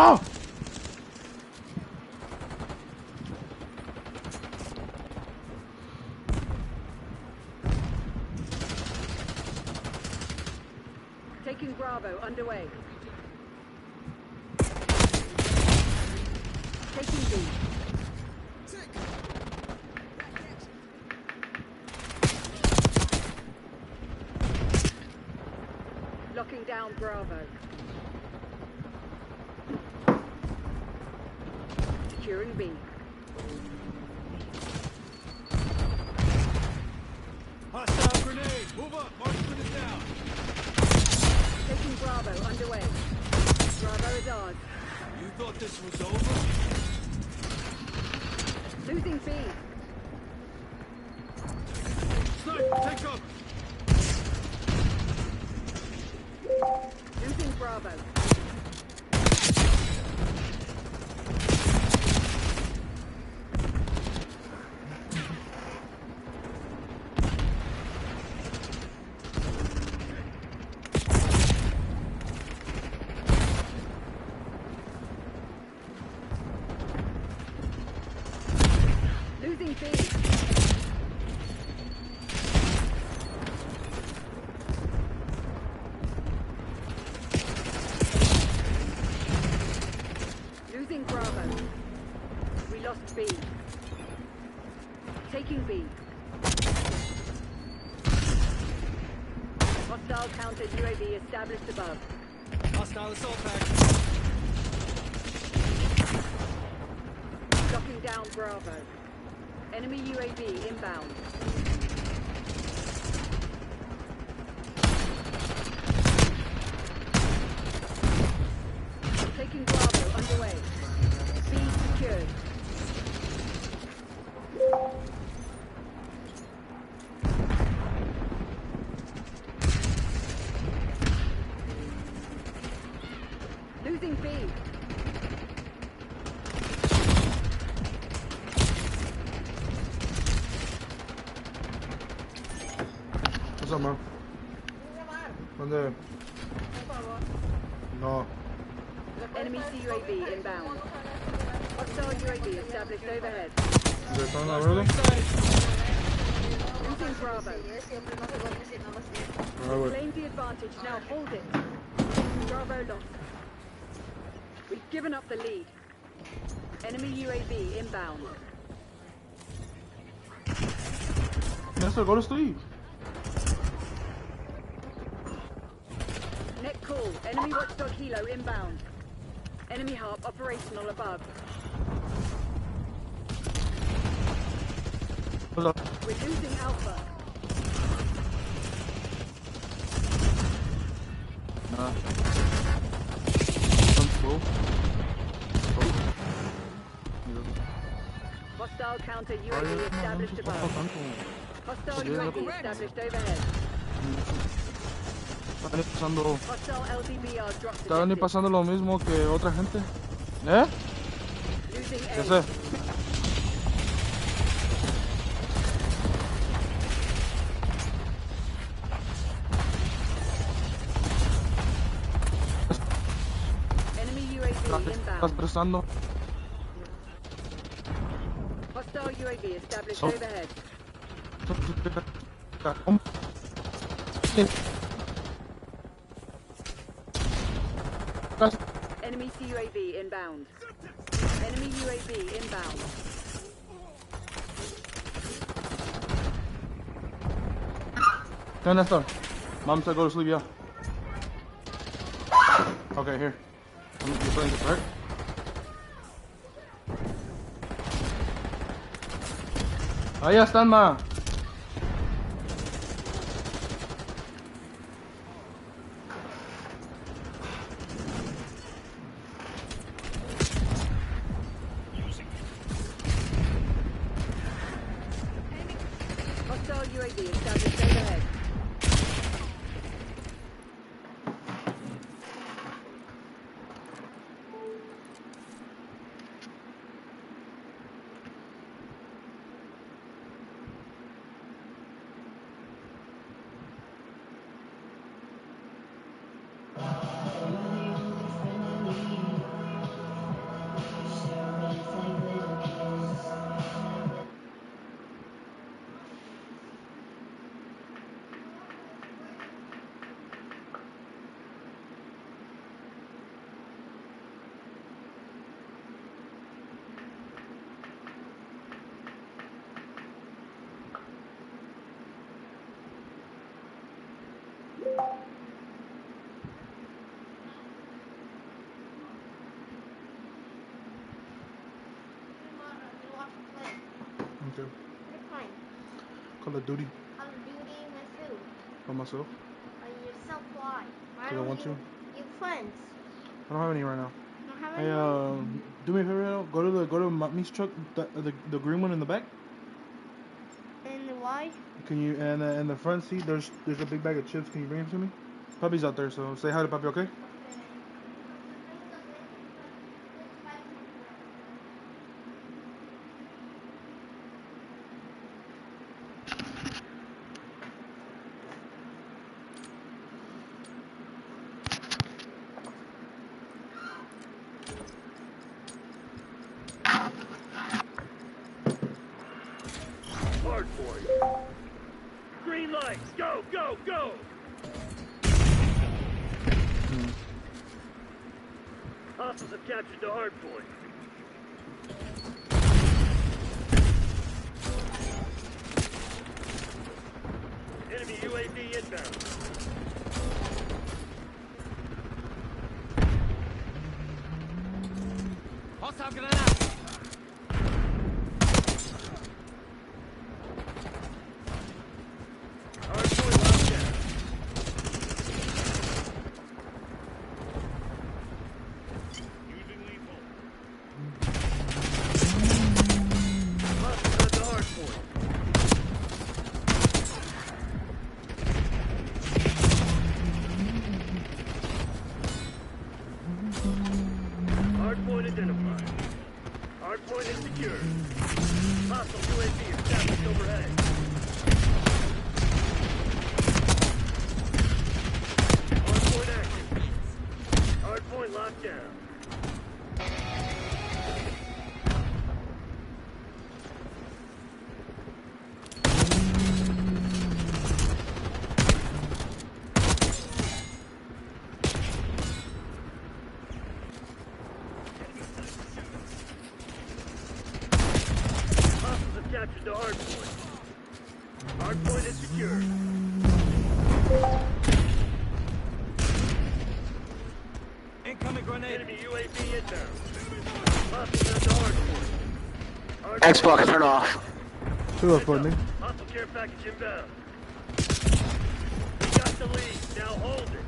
bro! Taking Bravo underway. Taking B. Locking down Bravo. Securing B. Hostile grenade! Move up! Marksman is down! Taking Bravo underway. Bravo is ours. You thought this was over? Losing B. Sniper, take cover! Losing Bravo. Losing B. Losing Bravo. We lost B. Taking B. Hostile counter UAV established above. Hostile assault package! Locking down Bravo. Enemy UAV inbound. Taking Bravo underway. B secured. Losing B. What's up, man? ¿Dónde? No. Enemy CUAV inbound. Hostile UAV established overhead. ¿De están a verlo? Losing Bravo. Ah, güey. Claim the advantage, now hold it. Bravo lost. We've given up the lead. Enemy UAV inbound. Nessa, agora estou. Net call. Enemy watchdog helo inbound. Enemy harp operational above. Hello. We're losing Alpha. Nah. Hostile counter UAV established above. Hostile UAV established overhead. Hostile LTBR dropped. Estaban ni pasando lo mismo que otra gente. ¿Eh? Losing Ya A. sé. Enemy UAV Estás inbound. prestando. Hostile UAV established overhead. Enemy CUAV inbound. Enemy UAV inbound. Hey, Nestor. Mom said go to sleep, yeah. Okay, here. You're playing this, right? Ahí están, ma. Hostile UAV established overhead. Call of Duty Call of Duty with who? by myself. By yourself, why? Why 'Cause I don't want you? to. You friends. I don't have any right now. You don't have Hey, any? do me a favor now. Go to Me's truck, the green one in the back. And why? Can you and the front seat? There's a big bag of chips. Can you bring them to me? Puppy's out there, so say hi to Puppy, okay? Hard point. Green light. Go, go, go. Hostiles have captured the hard point. Enemy UAV inbound. Hostile granada! Hard point locked down. Using lethal. Hostiles at the hard point. Hard point identified. Hard point is secure. Hostile UAV established overhead. Hard point active. Hard point locked down. Hostiles have captured the hard point. Hard point is secure. Incoming grenade! Enemy UAV inbound. Hostiles at the hard point. Hard Xbox turn off. Chill out, partner. Hostile care package inbound. We got the lead. Now hold it.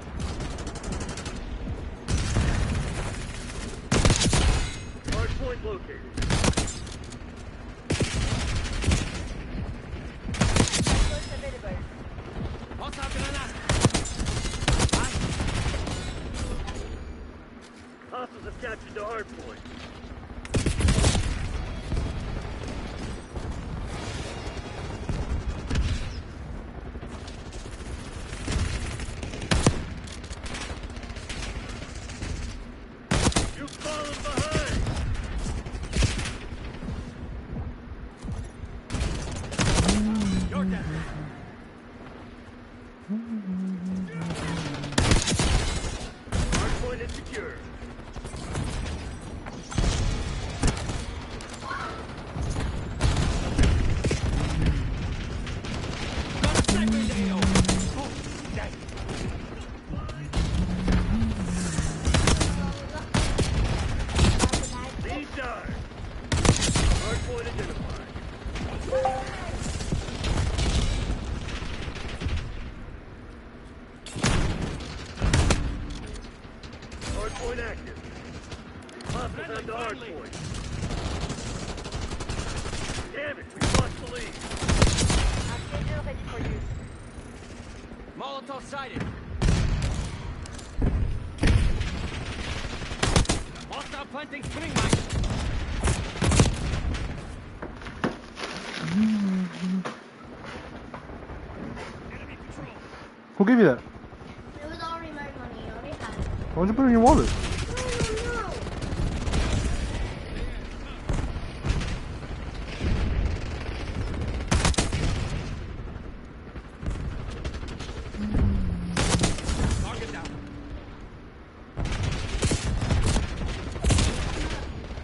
Hard point located. Hostile granada! Hostiles have captured the hard point. You've fallen behind. You're dead! Hard point is secure. Got a second AO! Oh, dang. Lead dive. Hard point identified. Hard point active. Hostiles at the hard point. Damn it, we lost the lead. Molotov sighted! Hostile planting spring mine! Enemy control. Who gave you that? It was already my money. I already had it. Why don't you put it in your wallet? No. Target down!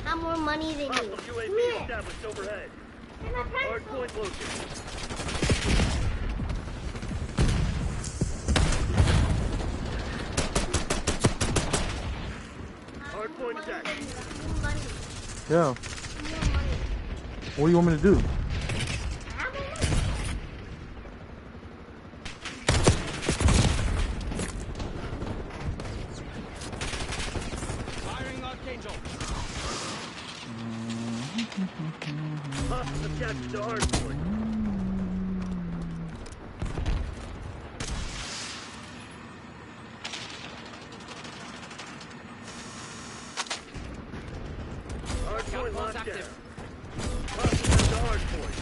I have more money than you. Hostile Come UAV here. established overhead. Give my Hard pencil. point located. Hard point is active. More money. Yeah. More money. What do you want me to do? I have more money. Hostiles have captured the hard point. Hard point Outpost locked down. active. Hostiles have the hard point.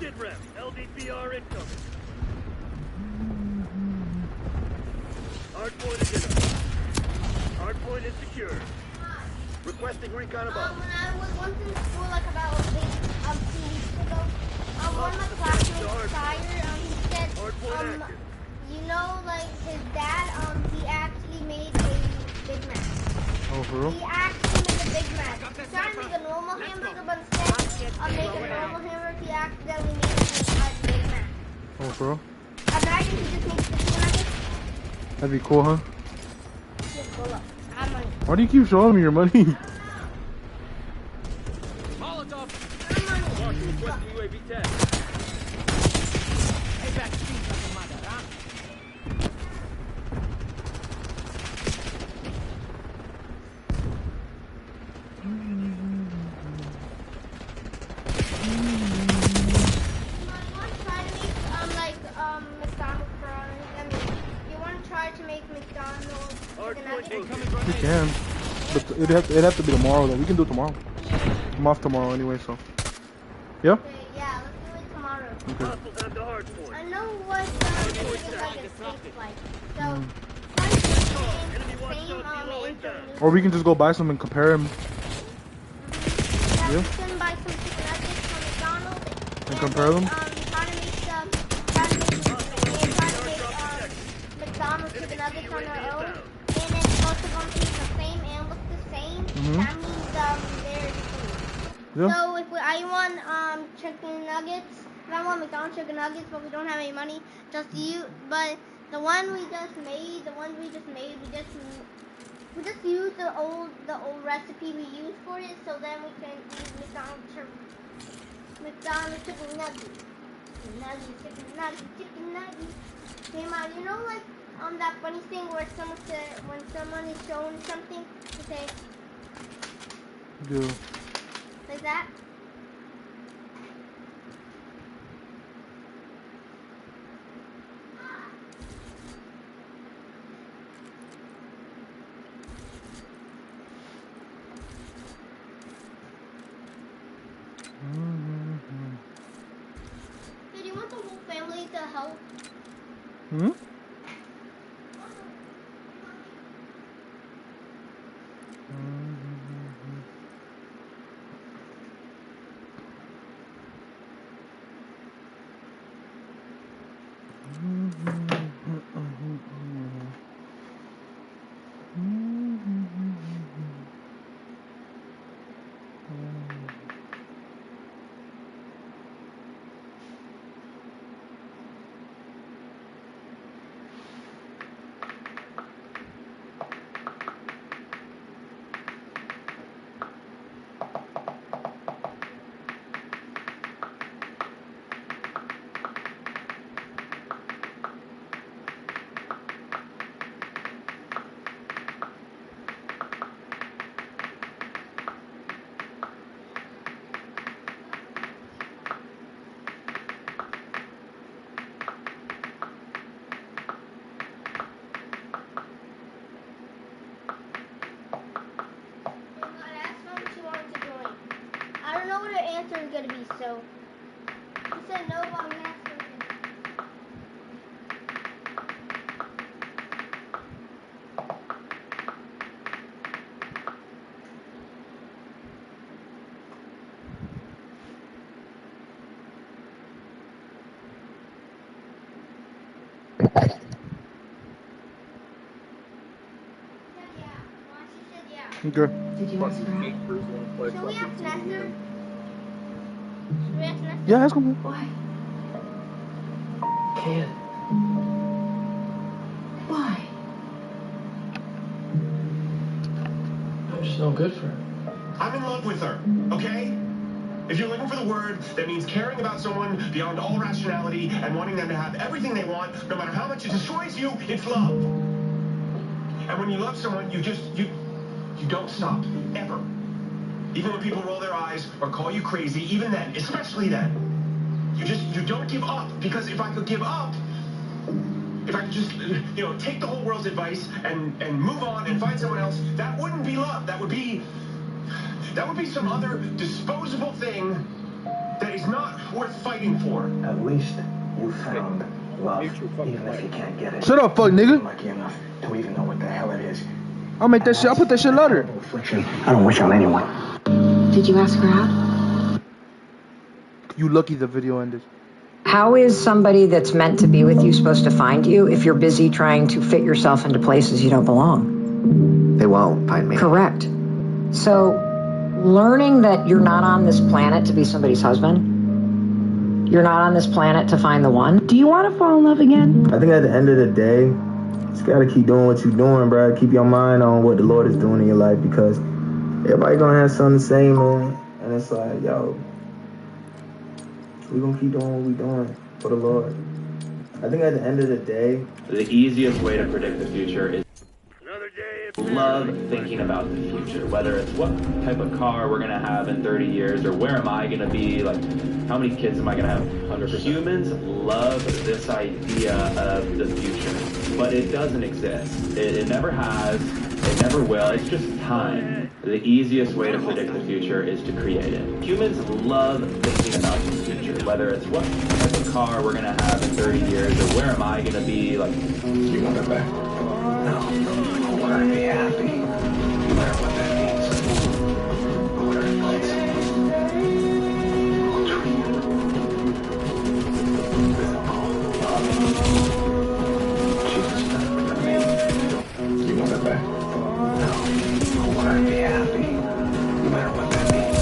SITREP, LDPR incoming. Hard point is in. Hard point is secure. Requesting recon above. When I was once in school, like about a week, 2 weeks ago, one of my classmates, Sire, he said, Hard point active. you know, like his dad, he actually made a Big Mac. Oh, for real? He actually made a Big Mac. He tried to make a normal hamburger, but instead of making a normal hamburger, he accidentally made a Big Mac. Oh, for real? Imagine he just makes chicken nuggets. That'd be cool, huh? Just pull up. I have money. Why do you keep showing me your money? Molotov. I have money. Marshal requesting UAV tag. Hey, back to the mother, huh? We can. But it'd have to be tomorrow though. We can do it tomorrow. I'm off tomorrow anyway, so. Yeah? Okay, yeah, let's do it tomorrow. Okay. Hostiles have the hard point. I know what chicken nuggets taste like. So, Enemy watchdog below inbound. Or we can just go buy some and compare them yeah, Yeah. we can buy some chicken nuggets from McDonald's. and compare them. Try to make McDonald's chicken nuggets on our own. And then both of them taste the same and look the same. That means they're the same. Yeah. So if I want chicken nuggets, if I want McDonald's chicken nuggets, but we don't have any money, just you. But the one we just made, we just used the old recipe we used for it, so then we can use McDonald's chicken nuggets. Chicken nuggets. Hey, Mom, you know like that funny thing where someone said when someone is showing something, to say Yeah. like that. Hey, do you want the whole family to help? Hmm? I don't know what her answer is going to be, so she said no, but I'm going to ask her again. Okay. Did you ask her? Should we ask Nestor? Should we ask Nestor? Yeah, ask him. Why? Can't. Why? I'm just no good for her. I'm in love with her, okay? If you're looking for the word that means caring about someone beyond all rationality and wanting them to have everything they want, no matter how much it destroys you, it's love. And when you love someone, you don't stop, ever. Even when people roll their eyes or call you crazy, even then, especially then, you don't give up. Because if I could give up, if I could just, take the whole world's advice and move on and find someone else, that wouldn't be love. That would be some other disposable thing that is not worth fighting for. At least you found love, even if you can't get it. Shut up, fuck nigga. I'm lucky enough to even know what the hell it is. I'll make that shit. I'll put that shit louder. Affliction I don't wish on anyone. Did you ask her out? You lucky the video ended. How is somebody that's meant to be with you supposed to find you if you're busy trying to fit yourself into places you don't belong? They won't find me. Correct. So, learning that you're not on this planet to be somebody's husband, you're not on this planet to find the one. Do you want to fall in love again? I think at the end of the day, you just gotta keep doing what you're doing, bro. Keep your mind on what the Lord is doing in your life, because everybody gonna have something to say, man. And it's like, yo, we gonna keep doing what we doing for the Lord. I think at the end of the day, the easiest way to predict the future is Another day of love thinking about the future, whether it's what type of car we're gonna have in 30 years, or where am I gonna be, like how many kids am I gonna have. 100%. Humans love this idea of the future, but it doesn't exist. It never has, it never will, it's just time. The easiest way to predict the future is to create it. Humans love thinking about the future, whether it's what type of car we're gonna have in 30 years, or where am I gonna be, like. You want it back? No. I want to be happy. No matter what that means. Whatever it means. I'll treat you with all love. Jesus done it for me. You want it back? No. I want to be happy. No matter what that means.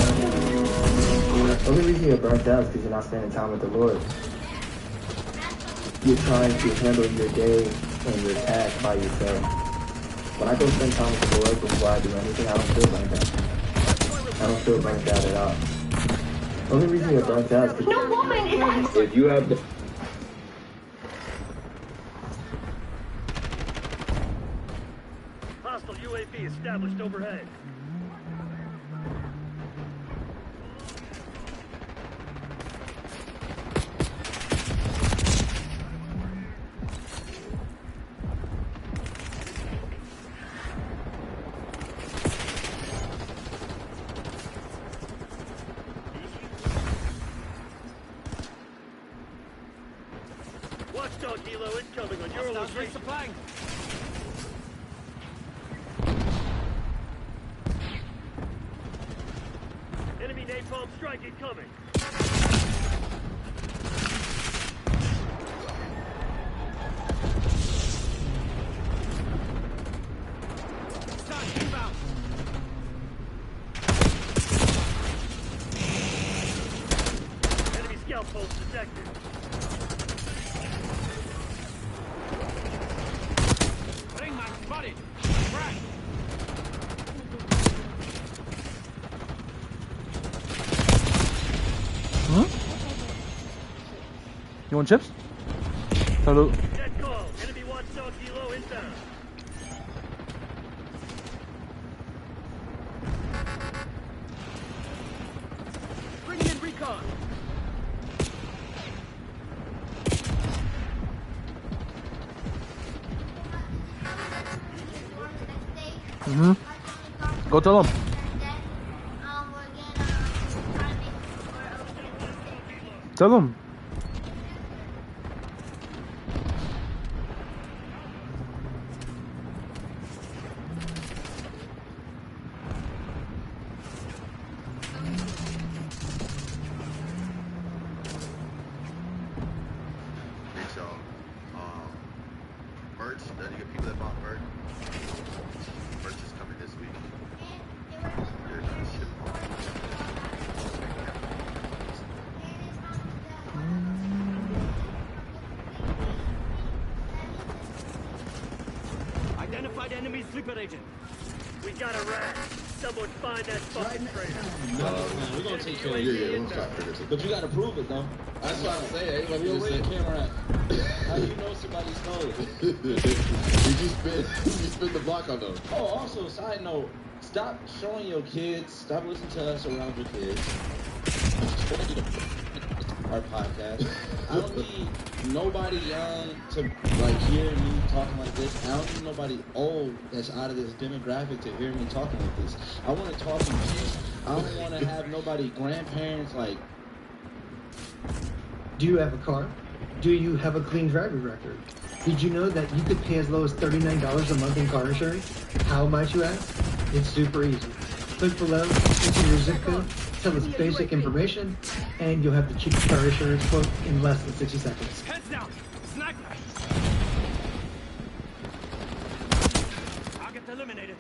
the only reason you're burnt out is because you're not spending time with the Lord. You're trying to handle your day and your task by yourself. When I go spend time with the Lord before I do anything, I don't feel burnt out. I don't feel burnt out at all. The only reason you're burnt out is because No woman is If you have the hostile UAV established overhead. Watchdog helo incoming on your location. Supplying. Enemy napalm strike incoming. Sun, inbound. Enemy scout post detected. Ringman spotted. Right. You want chips? Salute. Dead call. Enemy watchdog helo inbound. Bring in recon. Go tell them. Tell them. So, merch, then you get people that bought merch. Merch is coming this week. They're gonna ship Identified enemy sleeper agent. We got a rat. Someone find that fucking traitor. No, man, we're gonna take care of Yeah, you. we'll stop for this. But you gotta prove it, though. That's what I'm saying. Everybody Where just the said. camera at? How do you know somebody stole it? Did you spin the block on them? Oh, also, side note, stop showing your kids, stop listening to us around your kids. Our podcast. I don't need nobody young to like hear me talking like this. I don't need nobody old that's out of this demographic to hear me talking like this. I want to talk to kids. I don't want to have nobody grandparents like. Do you have a car? Do you have a clean driving record? Did you know that you could pay as low as $39 a month in car insurance? How much, you ask? It's super easy. Click below, enter your zip code, tell us basic information, and you'll have the cheapest car insurance quote in less than 60 seconds. Heads down. Sniper. Target eliminated.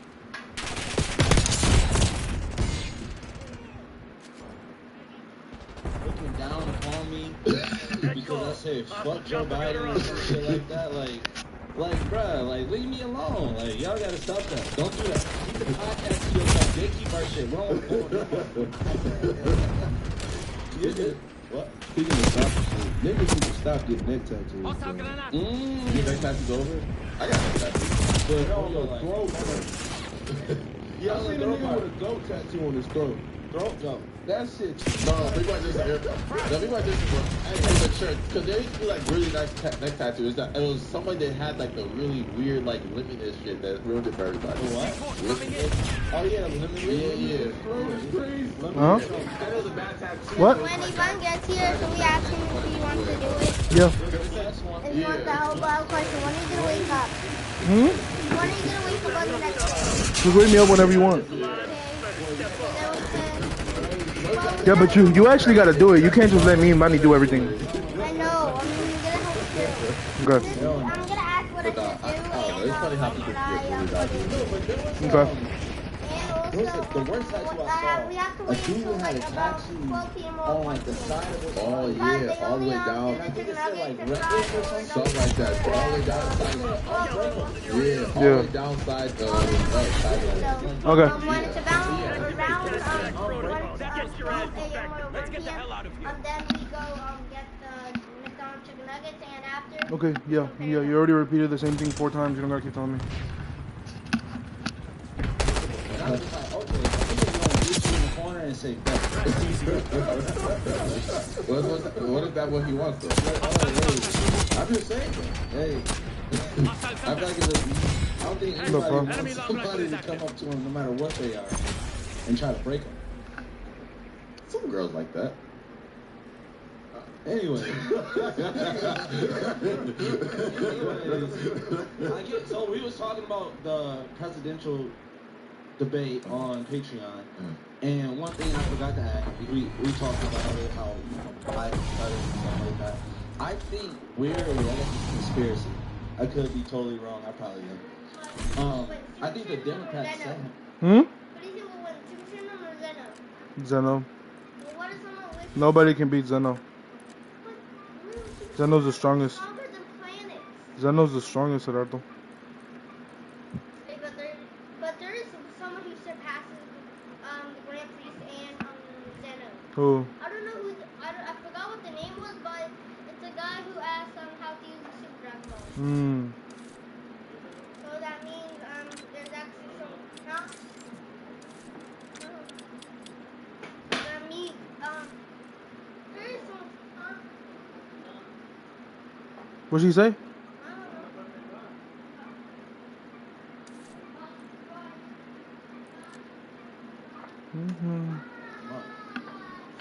Looking down upon me because I said fuck Joe Biden or some shit like that. Like, bruh, like, leave me alone. Like, y'all gotta stop that. Don't do that. Keep the podcast to yourself. They keep our shit wrong. You're good. What? Speaking of stop, niggas need to stop getting neck tattoos. Your neck tattoos over? I got neck tattoos. But on your throat, yeah, I seen a nigga with a goat tattoo on his throat. Throat? No. That shit. No, people are just here. No, people are just in the church. Because there used to be like really nice neck tattoos. It was somebody that had like the really weird like liminess shit that ruined it for everybody. What? Liminess? Oh yeah, liminess. Yeah. Huh? That was a bad tattoo. What? When Ivan gets here, can we ask him if he wants to do it? Yeah. If you want the whole wild question, when are you gonna wake up? Hmm? When are you gonna wake up on the next day? Just wake me up whenever you want. Yeah, but you actually gotta do it. You can't just let me and Manny do everything. I know. I'm gonna help you. Okay. I'm gonna ask what I should do. It's funny how people And Okay. The worst tattoo I saw, we have to a wait dude until had like a about tattoo 12 p.m. on like the side of his Oh yeah, all the way down. I think it said like reckless or something. Something like that. All the way down side. Yeah, all the way down side. Okay. When it's around 1 p.m. Then we go get the McDonald's chicken nuggets, and after. Okay, yeah. You already repeated the same thing 4 times. You don't gotta keep telling me. And I was just like, okay, I think they're going to get you in the corner and say, What is that? What he wants though? I'm just saying, hey. I feel like it's I don't think anybody wants somebody to come up to them no matter what they are and try to break them. Some girls like that. Anyway. So we was talking about the presidential debate on Patreon, and one thing I forgot to add, we talked about it, how Biden started and stuff like that. I think I guess it's conspiracy. I could be totally wrong. I probably am. I think the Democrats said. Hmm? What do you think will win, Simpson or Zeno? Zeno. Well, what if someone with Nobody can beat Zeno. Zeno's the strongest. stronger than planets? Zeno's the strongest, Gerardo. Okay, but there is someone who surpasses the Grand Priest and Zeno. Who? I don't know who. I forgot what the name was, but it's a guy who asked how to use the Super Dragon Ball. Hmm. So that means there's actually some. Huh? That means there is some. What'd she say?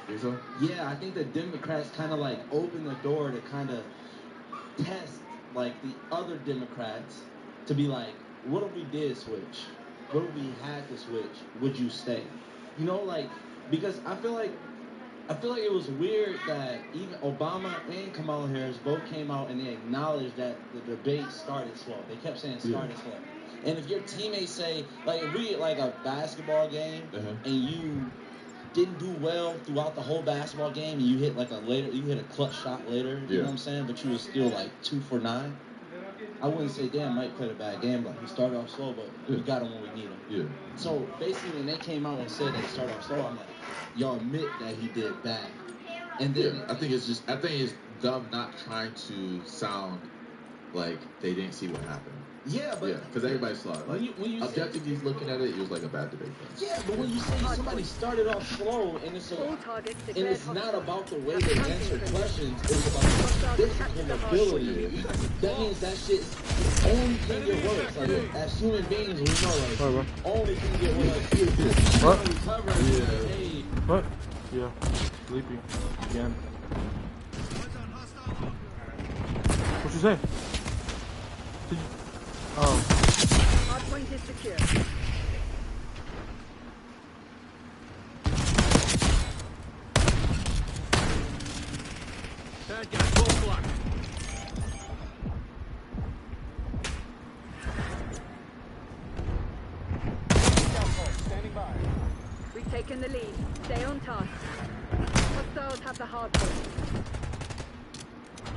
Think so? Yeah, I think the Democrats kind of like opened the door to kind of test like the other Democrats to be like, what if we did switch? What if we had to switch? Would you stay? You know, like, because I feel like it was weird that even Obama and Kamala Harris both came out and they acknowledged that the debate started slow. They kept saying started slow. And if your teammates say, like, if we like a basketball game and you didn't do well throughout the whole basketball game and you hit a clutch shot later, you know what I'm saying? But you were still like 2 for 9. I wouldn't say, damn, Mike played a bad game. Like, he started off slow, but we got him when we need him. Yeah. So, basically, when they came out and said they started off slow, I'm like, y'all admit that he did bad. And then... I think it's them not trying to sound like they didn't see what happened. Yeah, but... Yeah, because everybody saw it. Like, when you objectively looking at it, it was like a bad debate. Yeah, but when you say somebody started off slow, and it's not about the way they answer questions, it's about physical ability. That means that shit only can get worse. Like, as human beings, we know, like, only can get worse. What? Hey. What? Yeah. Sleepy. Again. What you say? Did you... Oh. Hardpoint is secure. Bad guy, full block. Standing by. We've taken the lead. Stay on task. Hostiles have the hardpoint.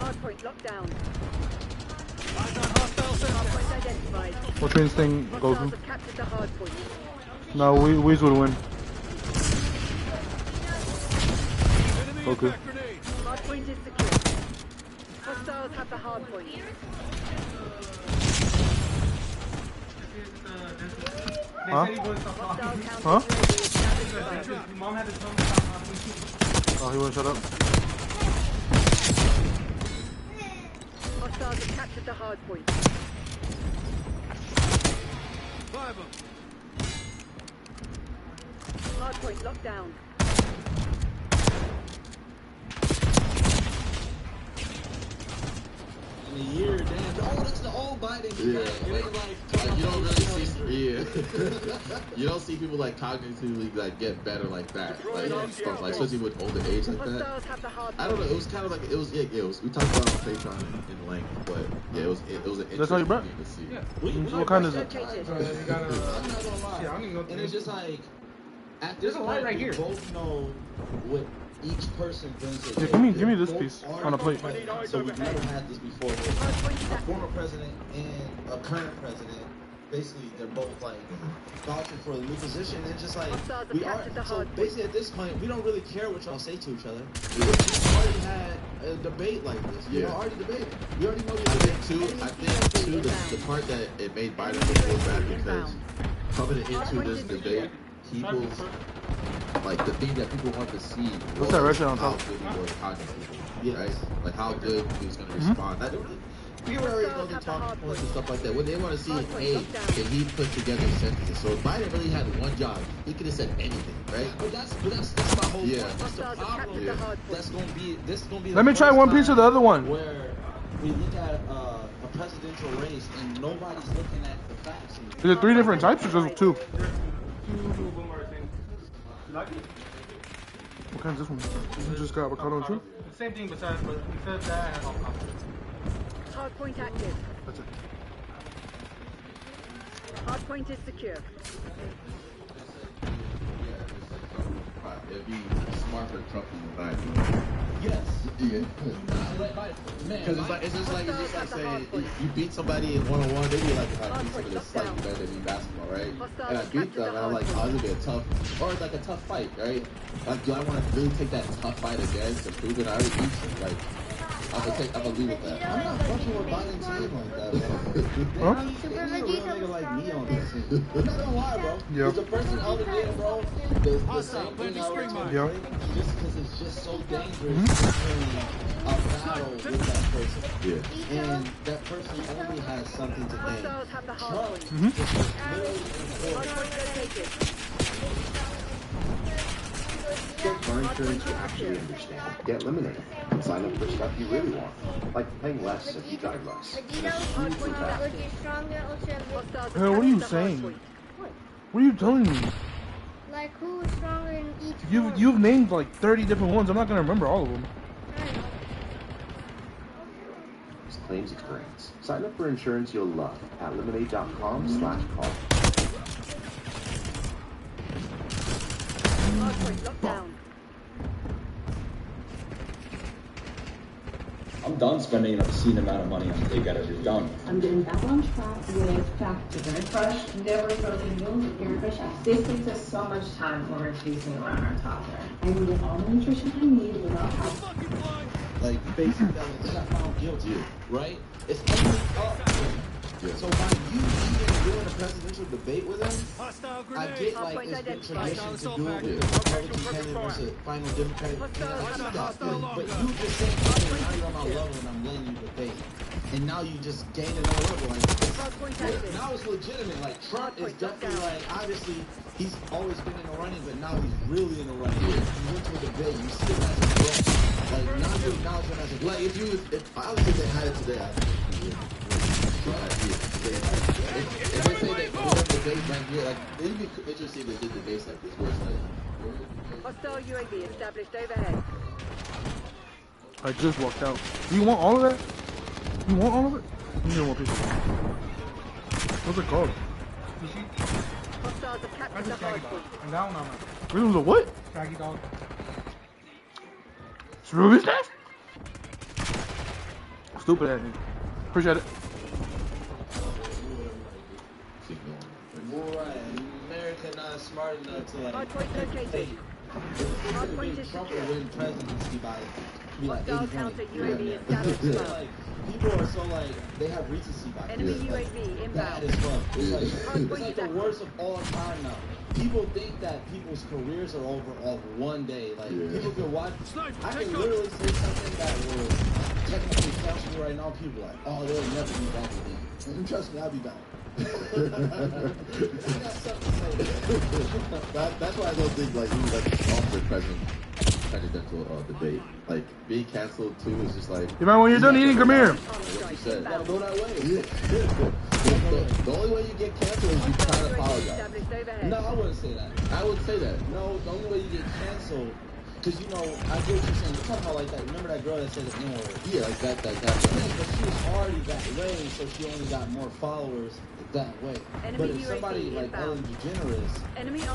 Hardpoint locked down. Hardpoint identified. What train's thing goes in? Hostiles have captured the hardpoint. No, Weez would win. Okay. Hardpoint is secure. Hostiles have the hardpoint. Huh? Huh? Mom had to tell me Oh, he won't shut up. Hostiles have captured the hardpoint. Hardpoint locked down. In a year, damn. Oh, that's the old Biden. Yeah. Like, you don't really see, you don't see people like cognitively like get better like that, like stuff like especially with older age like that. I don't know. It was kind of like it was. We talked about it on Patreon in length, but yeah, it was an That's how you interesting bet? thing to see. Yeah. What kind is it? I'm not gonna lie. And it's just like at this There's a lot point, right we here. both know what each person brings to the Yeah, table. give me this piece on a plate. So we've never had this before. A former president and a current president, basically, they're both like vouching for the new position. And just like we are. So basically, at this point, we don't really care what y'all say to each other. We already had a debate like this. We already debated. We already know. I think too the part that it made Biden look bad because coming into this debate, people's like the thing that people want to see was that right there on how top? good he was cognitively, right? Like how good he was going to respond. People already know the talking points and stuff like that. What they want to see is, hey, can he put together sentences? So if Biden really had one job, he could have said anything, right? But that's my whole point. That's the problem. This is gonna be. Let me try one piece of the other one. Where we look at a presidential race and nobody's looking at the facts. Is it 3 different types or just 2? Like it? What kind is this one? You just got avocado and true? Same thing besides, but instead of that, I have avocado. Hardpoint active. That's it. Hardpoint is secure. It'd be smart for Trump to unite. Yes. Yeah. Because it's just like saying you beat somebody in one-on-one, they be like if I beat somebody that's slightly better than me in basketball, right? And I beat them, and I'm like, oh, this will be a tough, or it's like a tough fight, right? Like, do I want to really take that tough fight again to prove that I already beat you? Like, I'm gonna leave with that. I'm not fucking with Biden's team like that, bro. They need a real nigga like me on this team. I'm not gonna lie, bro. Yep. It's the person other day, bro. The same thing I would do, Yep. just because it's just so dangerous to a battle with that person. Yeah. And that person only has something to gain. Hostiles have the Trump hardpoint. is literally Hardpoint located. Get car insurance you actually understand. Get Lemonade. Sign up for stuff you really want, like paying less if you drive less. Hardpoint active. Hostiles Hey, what are you saying? What are you telling me? Like who is stronger in each You've named like 30 different ones. I'm not gonna remember all of them. Claims experience. Sign up for insurance you'll love at lemonade.com/call. Hardpoint locked down. I I'm done spending an obscene amount of money on big editors. Done. I'm getting back on track with factor very fresh, never frozen meals with Karen Fresh. This saves us so much time when we're chasing around our toddler. I can get all the nutrition I need without having. Like basically they got found guilty, right? It's only up. So by you even doing a presidential debate with him, I get like it's been tradition to do it with the Republican candidate versus final Democratic candidate. But you just saying, okay, now you're on my level and I'm letting you debate. And now you just gained another level. Like, now it's legitimate. Like Trump is definitely like, obviously he's always been in the running, but now he's really in the running. You went to a debate, you still have to go. Like now you acknowledge him as a like if I would say they had it today, if they say that whatever debates right here, like it'd be interesting if they did debates like this, where it's like Hostile UAV established overhead. I just walked out. Do you want all of that? You want all of it? You need more people. What's it called? Hostiles have captured the hard point. I'm down on it. This was a what? Shaggy dog. It's Ruby's name? Stupid ass nigga. Appreciate it. Right, America not smart enough to like. Hardpoint located. Hardpoint is Trump secure. will win presidency by like Hostile 80 counter points. UAV established above. Like people are so like they have recency bias. Enemy Like, UAV bad inbound. as fuck. It's like the worst of all time now. People think that people's careers are over off one day. Like people can watch. I can literally say something that will technically crush me right now. People are like, oh, they'll never be back again. And trust me, I'll be back. that's why I don't think like you like on the presidential debate. Like being canceled too is just like. You man, when you're done eating, come here. What you said. Gotta go that way. The only way you get canceled is you try to apologize. No, I wouldn't say that. I would say that. No, the only way you get canceled, because you know, I get what you're saying. You're talking about like that. Remember that girl that said the N-word? Yeah, like that. But she was already that way, so she only got more followers that way. But if somebody like Ellen DeGeneres,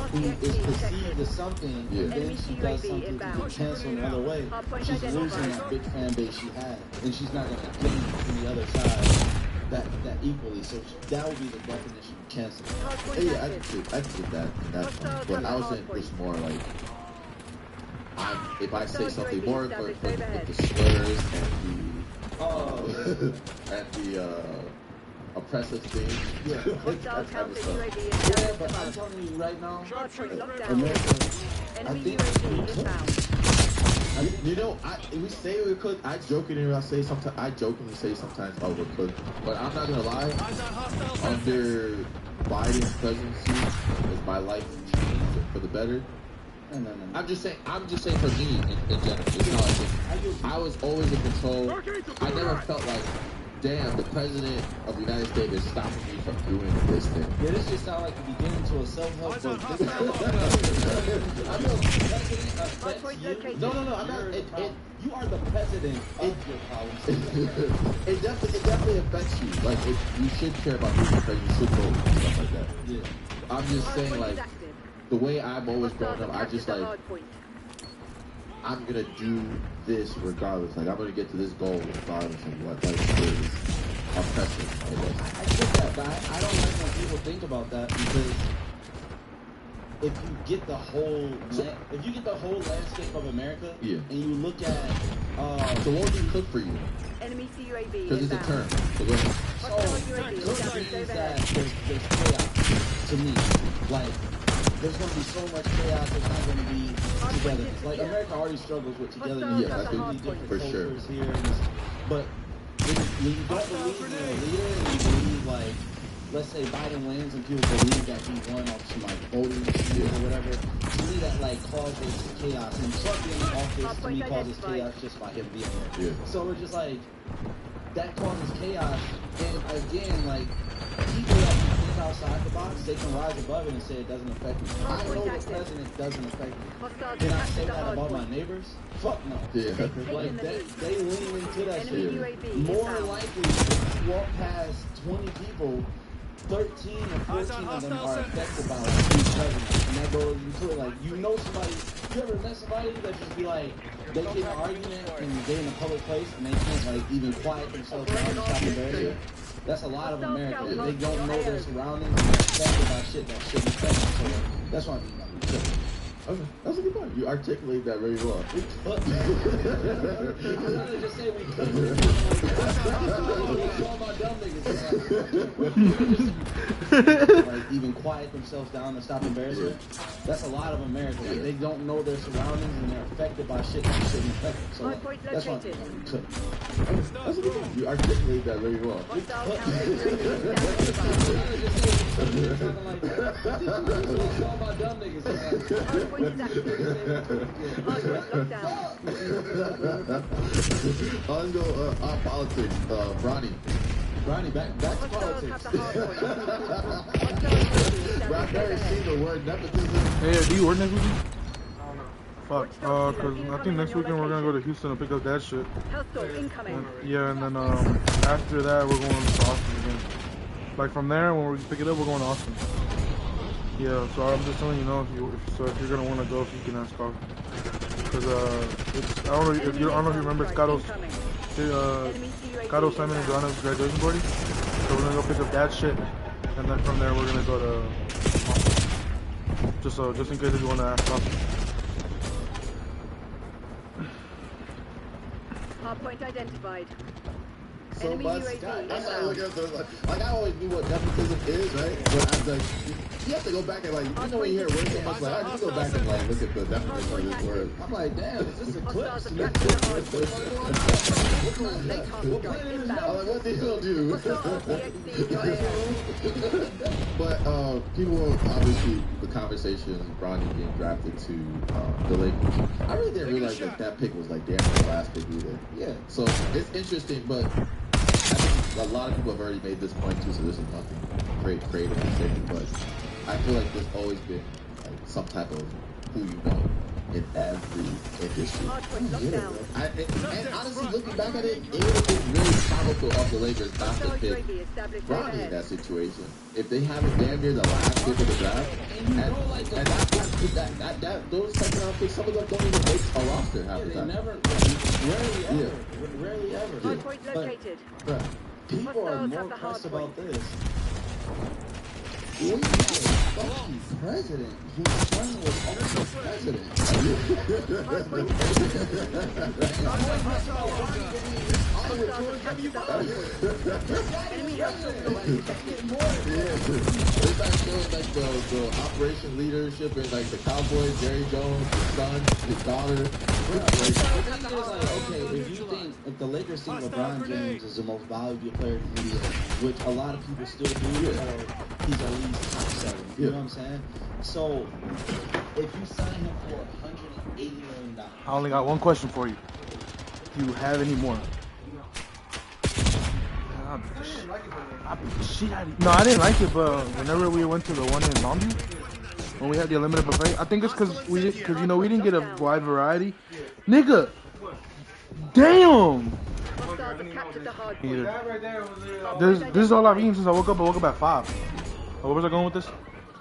who is perceived as something, and then she does something to get canceled another way, she's losing that big fan base she had, and she's not going to gain from the other side that equally. So that would be the definition of cancel. Yeah, I can see that. That's fine. But I was saying just more like. If I say something more with the slurs and the oppressive things, yeah, that type of stuff. Yeah, but I'm telling you right now, America, I think you know, we say we could. I jokingly say sometimes, oh, we could, but I'm not gonna lie. Under Biden's presidency, is my life changed for the better? No. I'm just saying for me in general. It's not like I was always in control. I never felt like, damn, the president of the United States is stopping me from doing this thing. Yeah, this just sounds like the beginning to a self-help book. No, I'm not. You are the president of your problems. It definitely affects you. Like, you should care about people because you should know stuff like that. Yeah. I'm just saying, like, the way I've always grown up, I just like, I'm gonna do this regardless. Like, I'm gonna get to this goal regardless of what like is oppressive. I get that, but I don't like when people think about that because if you get the whole landscape of America, and you look at so what would you cook for you? Enemy UAV. Because it's a term. So means that there's chaos to me. Like, there's going to be so much chaos, it's not going to be together. Like, America already struggles with togetherness. Yeah, I think for sure. Here, but when you don't believe in a leader, and you believe, like, let's say Biden wins and people believe that he won off some, like, voting machine or whatever, to me that, like, causes chaos. And Trump being in office, to me, causes chaos just by him being there. Yeah. So it's just, like, that causes chaos. And, again, like, people that think outside the box, they can rise above it and say it doesn't affect me. I know the president doesn't affect me. Can I say that about my neighbors? Fuck no. Yeah. Like, they lean into that shit. More likely, if you walk past 20 people 13 or 14 of them are affected by like being president. And that goes into like, you know somebody, you ever met somebody that just be like, they get in an argument and they're in a public place and they can't like even quiet themselves down and stop embarrassing? That's a lot of Americans. They don't know their surroundings and they're affected by shit that shouldn't affect them. So that's why I mean. Okay, that's a good point. You articulate that very well. I'm trying to just say we could. It's all about dumb niggas. Like even quiet themselves down and stop embarrassment. That's a lot of Americans. Like, they don't know their surroundings and they're affected by shit that shouldn't affect them. So that's why That's a good point. You articulate that very well. It's all about dumb niggas. On to politics, Bronny, back to politics. I've never seen the word nepotism. Hey, do you work next weekend? Fuck, cause I think next weekend we're gonna go to Houston and pick up that shit. Yeah, and then after that we're going to Austin again. Like from there, when we pick it up, we're going to Austin. Yeah, so I'm just telling you know if you're gonna want to go, if you can ask off. Cause I don't know if you remember Scotto's Simon and Joanna's graduation party. So we're gonna go pick up that shit, and then from there we're gonna go to Austin. Just in case if you want to ask off. Hardpoint identified. So much. I started looking at the like I always knew what nepotism is, right? But I was like, you have to go back and like, you know when you hear words so much, like I just go back and like look at the definition of this word. I'm like, damn, is this a clip? I'm like, what they gonna do? But people obviously the conversation Bronny being drafted to the Lakers. I really didn't realize that pick was like damn the last pick either. Yeah. So it's interesting, but I think a lot of people have already made this point too, so this is nothing great creative to say, but I feel like there's always been like some type of who you know in every industry. And honestly, looking back at it, it would have been really comical of the Lakers not to pick Bronny in that situation. If they have a damn near the last pick of the draft, and those second round picks, some of them don't even make a roster half the time. Rarely ever. But people are more pressed about this. We have a fucking president whose son was also president. It's like showing like the operation leadership and like the Cowboys, Jerry Jones, his son, his daughter. Okay, if the Lakers think LeBron James is the most valuable player in the NBA, which a lot of people still do, he's at least top 7. You know what I'm saying? So if you sign him for $180 million, I only got one question for you. Do you have any more? No, I didn't like it, but whenever we went to the one in Longview, when we had the unlimited buffet, I think it's because we didn't get a wide variety. Nigga, damn. This is all I've eaten since I woke up. I woke up at 5. Where was I going with this?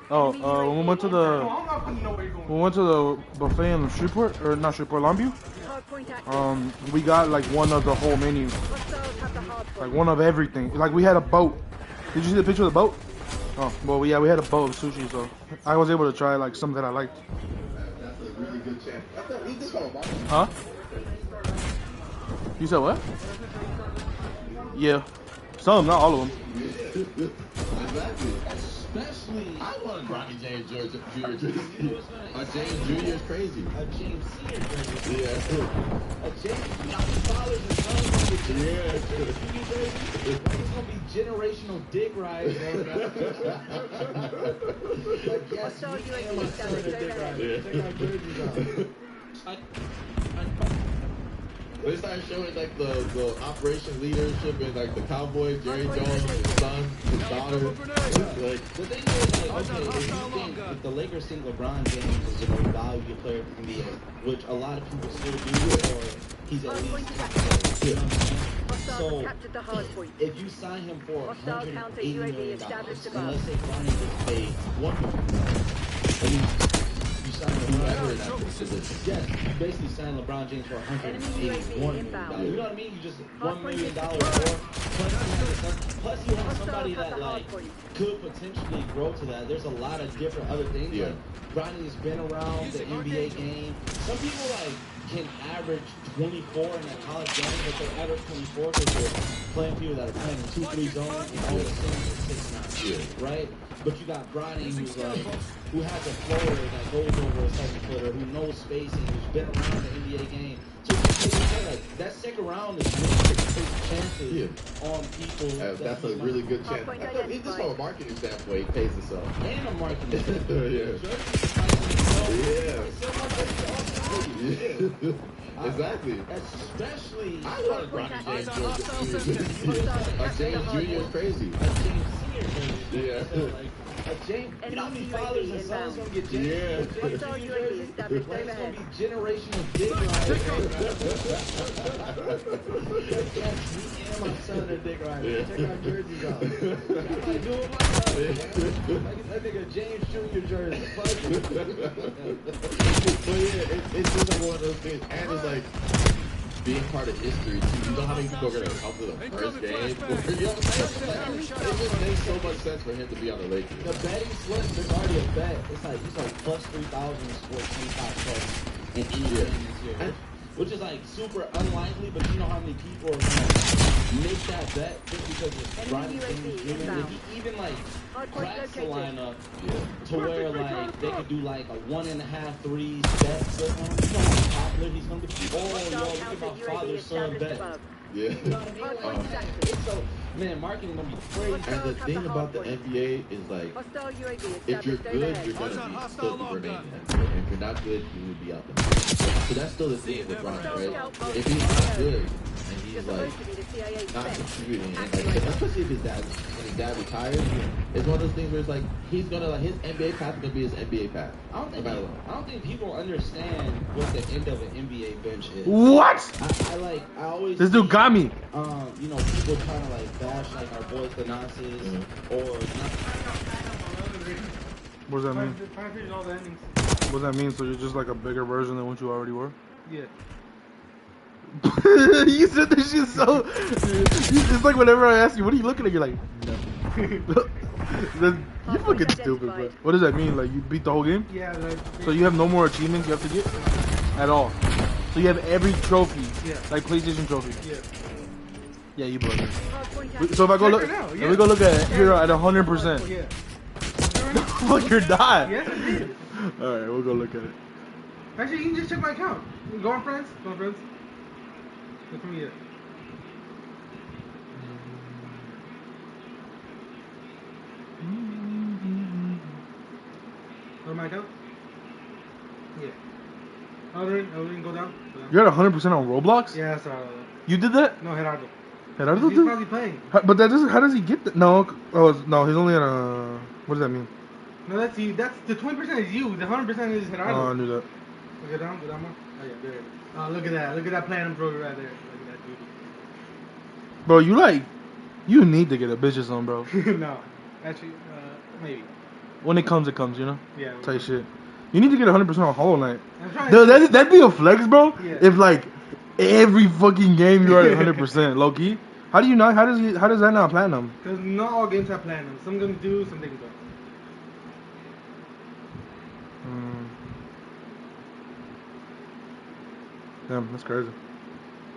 When we went to the buffet in Shreveport, or not Shreveport, Longview. We got like one of the whole menu, like one of everything. Like we had a boat. Did you see the picture of the boat? Oh, well, yeah, we had a boat of sushi, so I was able to try like something that I liked. That's a really good chance. Huh? You said what? Yeah, some, not all of them. Exactly. Especially, I want Bronny James Jr. James Jr. is crazy. James Sr. is crazy. Yeah. James, not the fathers and sons. Yeah. It's gonna be generational dick rides. I saw you in the They started showing like the operation leadership and like the Cowboys, Jerry Jones, his son, his daughter. Like, the thing is, like, okay, if you think if the Lakers think LeBron James is the most valuable player in the NBA, which a lot of people still do, or he's at least so if you sign him for $180 million, and let's say Bronny gets paid $1 million, you sign whoever in that position. Yes, you basically sign LeBron James for $181 million. You know what I mean? You just $1 million more. Plus you have somebody that like could potentially grow to that. There's a lot of different other things. Yeah. Like Bronny has been around the NBA game. Some people like can average 24 in a college game, but they average 24 because they're playing people that are playing in 2-3 zones and all of a sudden 6'9", right? But you got Bronny who's like, who has a floater that goes over a 7-footer, who knows spacing, who's been around the NBA game. So like, that second round is really big chances on people. That's a really good chance. Just from a marketing standpoint, it pays itself. And a marketing standpoint. Yeah. Exactly. Especially, I love Bronny James. James Jr. is crazy. James Sr. Yeah. So, like, James, you know how many fathers and sons gonna get James? Yeah. It's gonna be generational dig me and my son are dig riders. Check our jerseys out. I'm like, doing my son. Like that nigga James Jr. jersey. But yeah, it's just like one of those things, and it's like being part of history too. You know how many people are gonna come to the first game? You know what I'm saying? It just makes so much sense for him to be on the Lakers. The betting slip is already a bet. It's like plus 3,000 for 25 in any game this year. Which is like super unlikely, but you know how many people are gonna make that bet just because it's Bronny James Jr. If he even like cracks the lineup to where like they could do like a 1.5 threes bet with him. You know how popular he's gonna be. Oh, yo, look at my father's son bet. Yeah. You know what I mean? Like, so, man, marketing gonna be crazy. And the thing about the NBA is like, if you're good, you're gonna be still remain in the NBA. And if you're not good, you will be out there. So that's still the thing with LeBron, right? If he's not good and he's like not contributing, and like especially if when his dad retires, it's one of those things where it's like he's gonna like his NBA path is gonna be his NBA path. I don't think people understand what the end of an NBA bench is. What? I always This dude got me. You know, people trying to like bash like our boys the Nazis or not. What does that mean? Trying to finish all the endings. What does that mean? So you're just like a bigger version than what you already were? Yeah. You said this shit so. It's like whenever I ask you, what are you looking at? You're like, nothing. You're fucking stupid, bro. What does that mean? Like you beat the whole game? Yeah. Like, so you have no more achievements you have to get at all. So you have every trophy, like PlayStation trophy. Yeah. Yeah, you broke it. So if I go look, if we go look at it, you're at 100%. Yeah. Fuck, you're die. Yes, I did. All right, we'll go look at it. Actually, you can just check my account. Go on, friends. Go on, friends. Look for me here. Go to my account? Yeah. Elden, go down. You're at 100% on Roblox? Yeah, that's right. You did that? No, Gerardo. Gerardo He's did? probably playing. But that doesn't. How does he get that? No. Oh no, he's only at a. What does that mean? No, that's you. That's the 20% is you. The 100% is Gerardo. Oh, I knew that. Go down more. Oh yeah, there. Oh, look at that. Look at that platinum trophy right there. Look at that dude. Bro, you need to get a bitches on, bro. No, actually, maybe. When it comes, you know. Yeah. Type shit. You need to get 100% on Hollow Knight. Dude, that'd be a flex, bro. Yeah. If like every fucking game you are at 100%, low key. How do you not? How does that not platinum? Because not all games have platinum. Some games do, some games don't. Damn, that's crazy.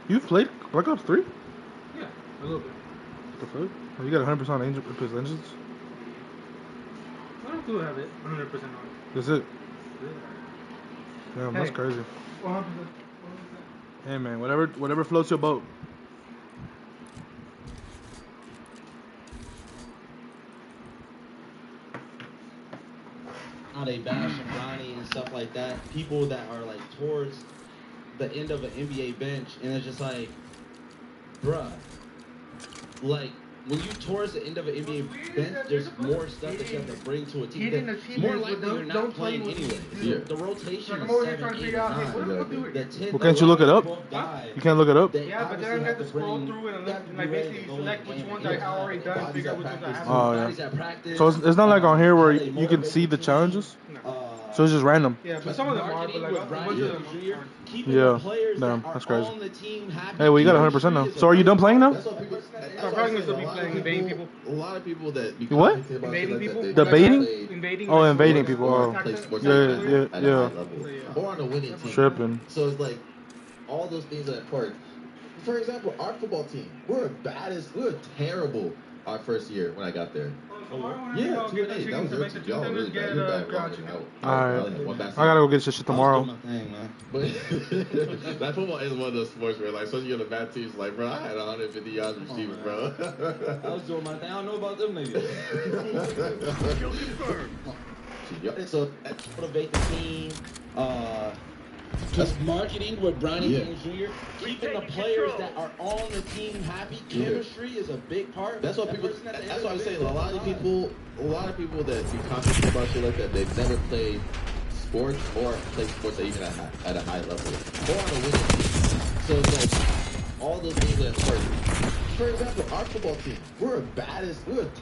You've played Black Ops 3? Yeah, a little bit. What the fuck? Oh, you got 100% on Angel Engines? I do have it 100% on. That's it? Damn, that's crazy. 100%. Hey man, whatever floats your boat. How they bash Bronny and stuff like that. People that are like towards the end of an NBA bench, and it's just like, bruh, like when you towards the end of an NBA bench, there's more stuff that you have to bring to a team. More likely you're not playing anyway. Yeah. The rotation Like, is I'm over 7, here trying to 8, figure out, hey, 9. what am I doing? The 10, Well, can't you look it up? guys, You can't look it up? they Yeah, but then I obviously have to to scroll bring- through and you have to be like ready basically to go select in which game ones and I already done, Bodies figure out at which ones I practice. haven't. Oh, yeah. Bodies at practice. So it's not like on here where How they you can see the motivate challenges. No. So it's just random. Yeah, but some of them are, but like a bunch of them Jr. keeping Yeah. the players Damn, that that's are crazy. on the team happy. Hey, well, you got 100% now. So are you done playing now? That's what people. I'm probably gonna still be playing invading people. A lot of people that be What? commenting about Invading shit like people? that, The they baiting? play Invading. Oh, like, invading sports, people. Oh. play tactics, sports Yeah, at a yeah, high yeah. level, Yeah. or on a winning team. Tripping. So it's like all those things are important. For example, our football team, we're terrible our first year when I got there. Yeah, 2-8. That was your team. Y'all were really bad. You're bad longer than Alright. I gotta go get this shit tomorrow. But that football is one of those sports where, like, especially on the bad teams, like, bro, I had 150 yards receiving, bro. I was doing my thing. I don't know about them niggas. So motivate the team. Just marketing with Bronny James Jr. Keeping the players that are on the team happy. Chemistry is a big part. That's what people. That's what I'm saying. A lot of people that be confident about shit like that, they've never played sports or played sports that even at a high level or on a winning team. So it's like all those things are important. For example, our football team, we were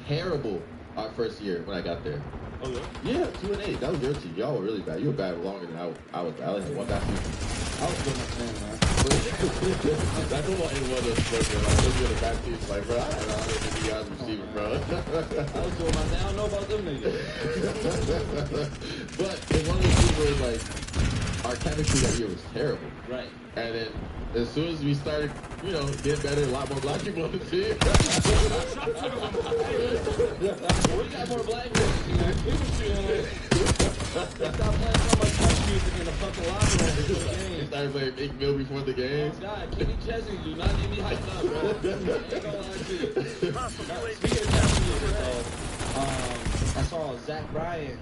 terrible our first year when I got there. Oh yeah? Yeah, 2-8. That was your team. Y'all were really bad. You were bad longer than I was. I only had one bad season. I was doing my thing, man. That football ain't one of those sports where, like, you're the bad team. Like, bro, I had 150 yards receiving, bro. I was doing my thing. I don't know about them niggas. But it's one of those things where, like, our chemistry that year was terrible. Right. And then as soon as we started, getting better, a lot more black people on the team. We got more black people. Stop playing so much house music in the fucking locker room before the game. We started playing Big Mill before the game. Oh God, Kenny Chesney do not need me hyped up, bro. Ain't gonna lie to you. Speaking of house music, though, I saw a Zach Bryan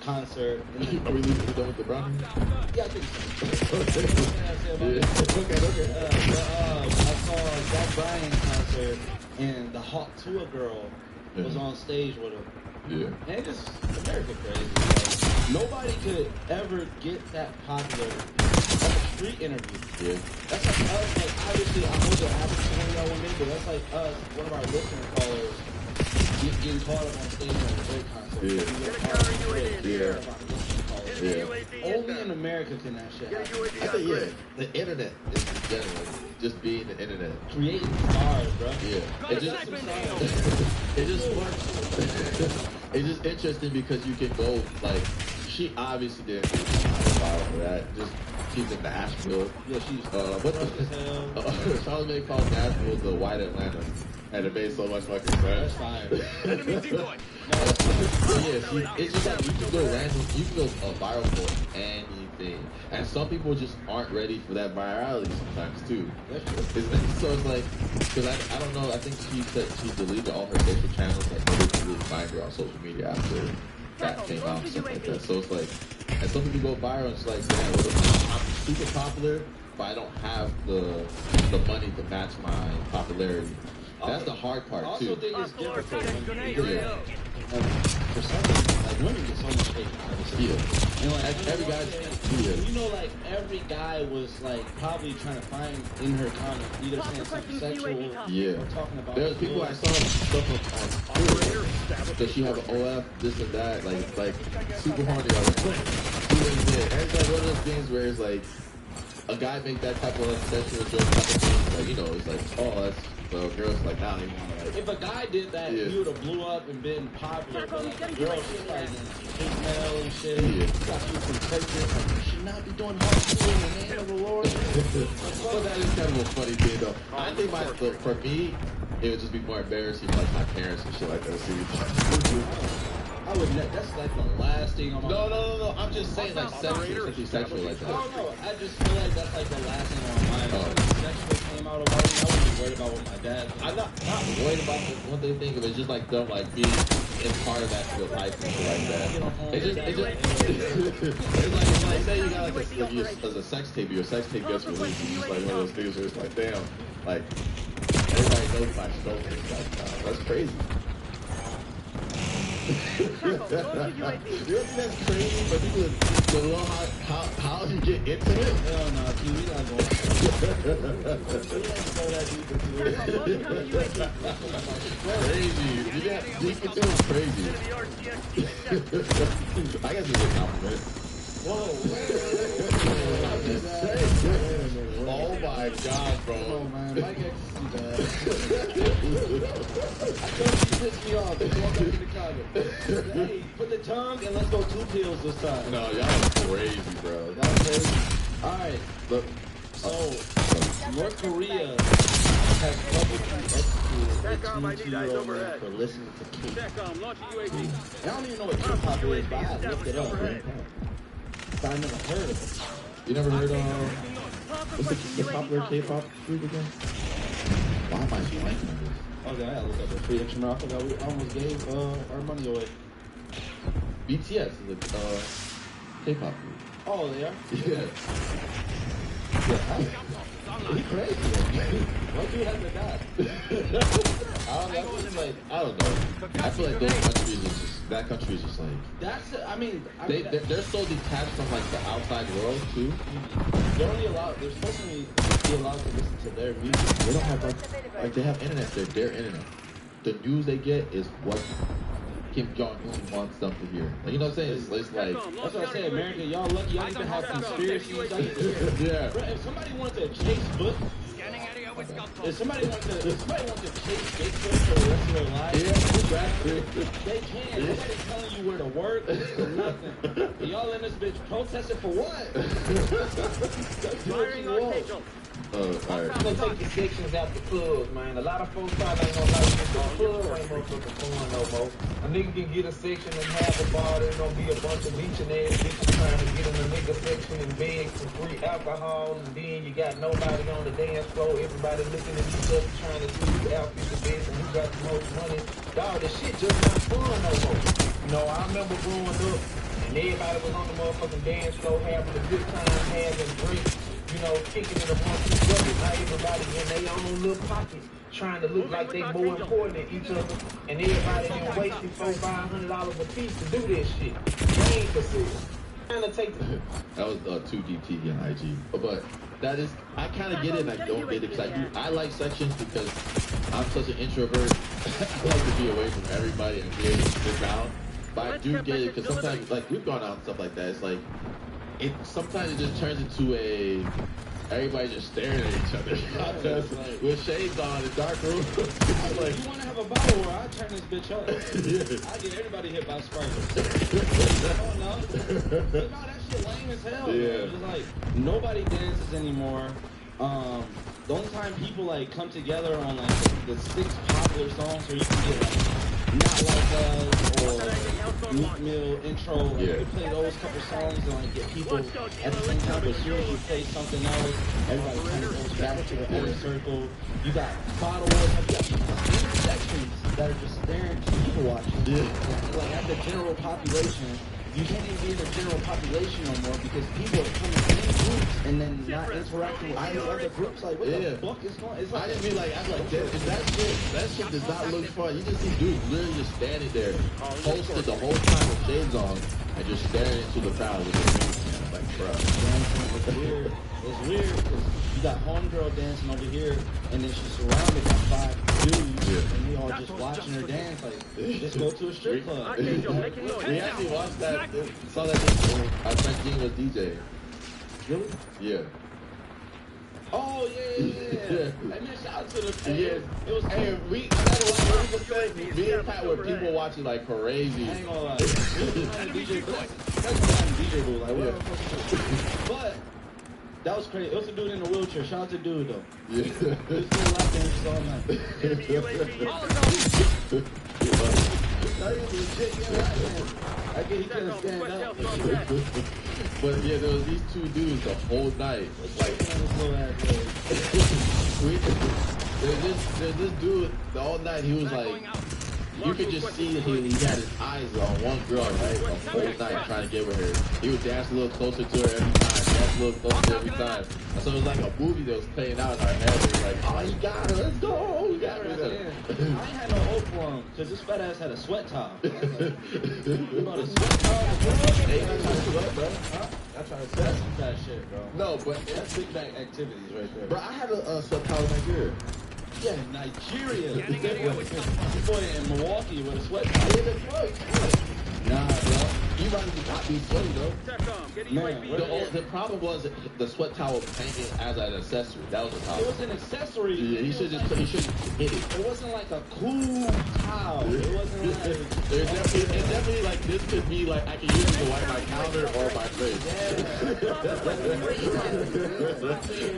concert. Are we leaving done with the Browns? Yeah, I think so. I saw a Zach Bryan concert, and the Hawk Tua girl was on stage with him. Yeah. And it just, America crazy. Like, nobody could ever get that popular at a street interview. Yeah. That's like us, like, obviously, I know that happens to one of y'all one day, but that's like us, one of our listener callers, getting caught up on stage at a great concert. Only in America can that shit happen. I think, the internet is in general, just being the internet. Creating stars, bro. Yeah. It just works. It's just interesting because you can go, like, she obviously didn't for that. Just, she's in Nashville. Yeah, she's Charlamagne called Nashville the white Atlanta. And it made so much fucking sense. That's fine. It's just like you can go random, you can go viral for anything. And some people just aren't ready for that virality sometimes too. So it's like, because I don't know, I think she said she deleted all her social channels, like nobody could really find her on social media after that came out and stuff like that. So it's like, and some people go viral and it's like, damn, I'm super popular, but I don't have the money to match my popularity. That's the hard part too. I also think it's difficult for some reason, like women get so much hate. Yeah. And like every guy, like every guy was like probably trying to find in her comment either saying something sexual or talking about. There's people I saw stuff on Twitter. Does she have an OF, this and that, like super horny already. And it's like one of those things where it's like a guy make that type of sexual joke type of thing, like, it's like, oh, that's. So girls like, nah, they want to, like... If a guy did that, he would have blew up and been popular. But like, the girl, she's like in mail and shit. Got you from churches. Like, you should not be doing hard to in the name of the Lord. Well, that is kind of a funny thing, though. I think for me, it would just be more embarrassing, like my parents and shit like that. I would. That's like the last thing on my. No. I'm just saying, like sexual like that. No. I just feel like that's like the last thing on my mind. Sexual came out of my mind. I wouldn't be worried about what my dad. I'm not worried about what they think of it. It's just like them, like being in part of that life and shit like that. It's like say you got like as a sex tape, your sex tape gets released. It's just like one of those things where it's like, damn, like everybody diagnosed by stroke and stuff. That's crazy. You know that's crazy, but people don't know how you get into it. Hell no, we not going. Crazy. You got deep into it crazy. I guess it's a compliment. Whoa. I'm just saying. Oh my God, bro. Oh man, Mike ecstasy bad. I told you pissed me off. Let's walk up to the counter. Hey, put the tongue and let's go 2 pills this time. No, y'all are crazy, bro. Y'all crazy. Alright. Look. So, North Korea has publicly executed a 22-year-old man for listening to K-pop. I don't even know what K-pop is, but I looked it up. I never heard of it. You never heard of what's the popular K-pop group again? Why am I blanking on this? Okay, I gotta look up the free extra mile. I forgot we almost gave our money away. BTS is a K-pop group. Oh, they are? Yeah. He crazy. What dude has to die? I don't know. I feel like those countries is just, that country is just like. That's, I mean they're so detached from like the outside world too. They're only allowed. They're supposed to be allowed to listen to their music. They don't have like they have internet. They're their internet. The news they get is what Kim Jong-un wants them to hear. Like, you know what I'm saying? It's like that's what I say. America, y'all lucky. Y'all even have conspiracies. Yeah. Bro, if somebody wanted to chase Bush. If somebody wants to chase Bigfoot for the rest of their lives, they can. Nobody's telling you where to work, or nothing. And y'all in this bitch protesting for what? Firing on Mitchell. Alright. I'm gonna take the sections out the clubs, man. A lot of folks probably ain't gonna like this. The club ain't motherfucking fun no more. A nigga can get a section and have a bar. There's gonna be a bunch of leeching ass bitches trying to get in the nigga section and beg for free alcohol. And then you got nobody on the dance floor. Everybody looking at each other trying to see who outfit the best and who got the most money. Dog, this shit just not fun no more. You know, I remember growing up and everybody was on the motherfucking dance floor having a good time, having drinks. You know, kicking it amongst each other. Now everybody in their own little pockets, trying to look like they more important than each other, and everybody been wasting $400-500 a piece to do this shit. They ain't for sale. Trying to take the That was 2GT and IG, but that is I kind of get it. And I don't get it because I like sections because I'm such an introvert. I like to be away from everybody and be able to sit down. But I do get it because sometimes, like we've gone out and stuff like that. It's like. Sometimes it just turns into everybody just staring at each other with shades on in the dark room. Like, you want to have a battle where I turn this bitch up? I get everybody hit by sparklers. Oh no, that shit lame as hell. Yeah. It's like nobody dances anymore. The only time people like come together on like the 6 popular songs where you can get like Not Like Us or Meek Mill intro, like you play those couple songs and like get people at the same time, but as soon as you play something else, everybody kind of goes back to the inner circle. You got bottle wars, you got sections that are just staring at people watching. Like at the general population, you can't even be in the general population no more because people are coming in groups and then not interacting with any other groups. Like, what the fuck is going on? It's like, I just mean like, I'm like, that shit does not look fun. You just see dudes literally just standing there, posted the whole time with shades on, and just staring into the crowd with their music. Like, bro. It's weird. It's weird because you got homegirl dancing over here, and then she's surrounded by 5 dudes, and we all just watching her dance. Like, just go to a strip club. We actually watched that. Saw that thing. Our friend Dean was DJ. Really? Yeah. Oh yeah. I mean, shout out to the fan. Yeah. It was. Hey, me and Pat were people watching like crazy. I ain't gonna lie. DJ booth. Like, what? But that was crazy. It was a dude in a wheelchair. Shout out to dude though. Yeah. He was still laughing dancing all night. I get he couldn't stand up. But yeah, there was these 2 dudes the whole night. Like, there's this dude the whole night. He was like you could just see that he had his eyes on one girl, right? The whole night trying to get with her. He would dance a little closer to her every time, dance a little closer every time. And so it was like a movie that was playing out in our head. It was like, oh, you got her, let's go. You got her. I ain't had no hope for him because this fat ass had a sweat towel. You know the sweat towel? Hey, bro. I try to set some fat shit, bro. No, but that's big bag activities right there. Bro, I had a sweat towel in Nigeria. Yeah, Nigeria. This boy in Milwaukee with a sweat towel. Nah, bro. You running the top be sweaty, bro. Man, the problem was the sweat towel was hanging as an accessory. That was the problem. It was an accessory. Yeah, he should hit it. It wasn't like a cool towel. It wasn't like... It's definitely like, this could be like, I can use it to wipe my counter or my face.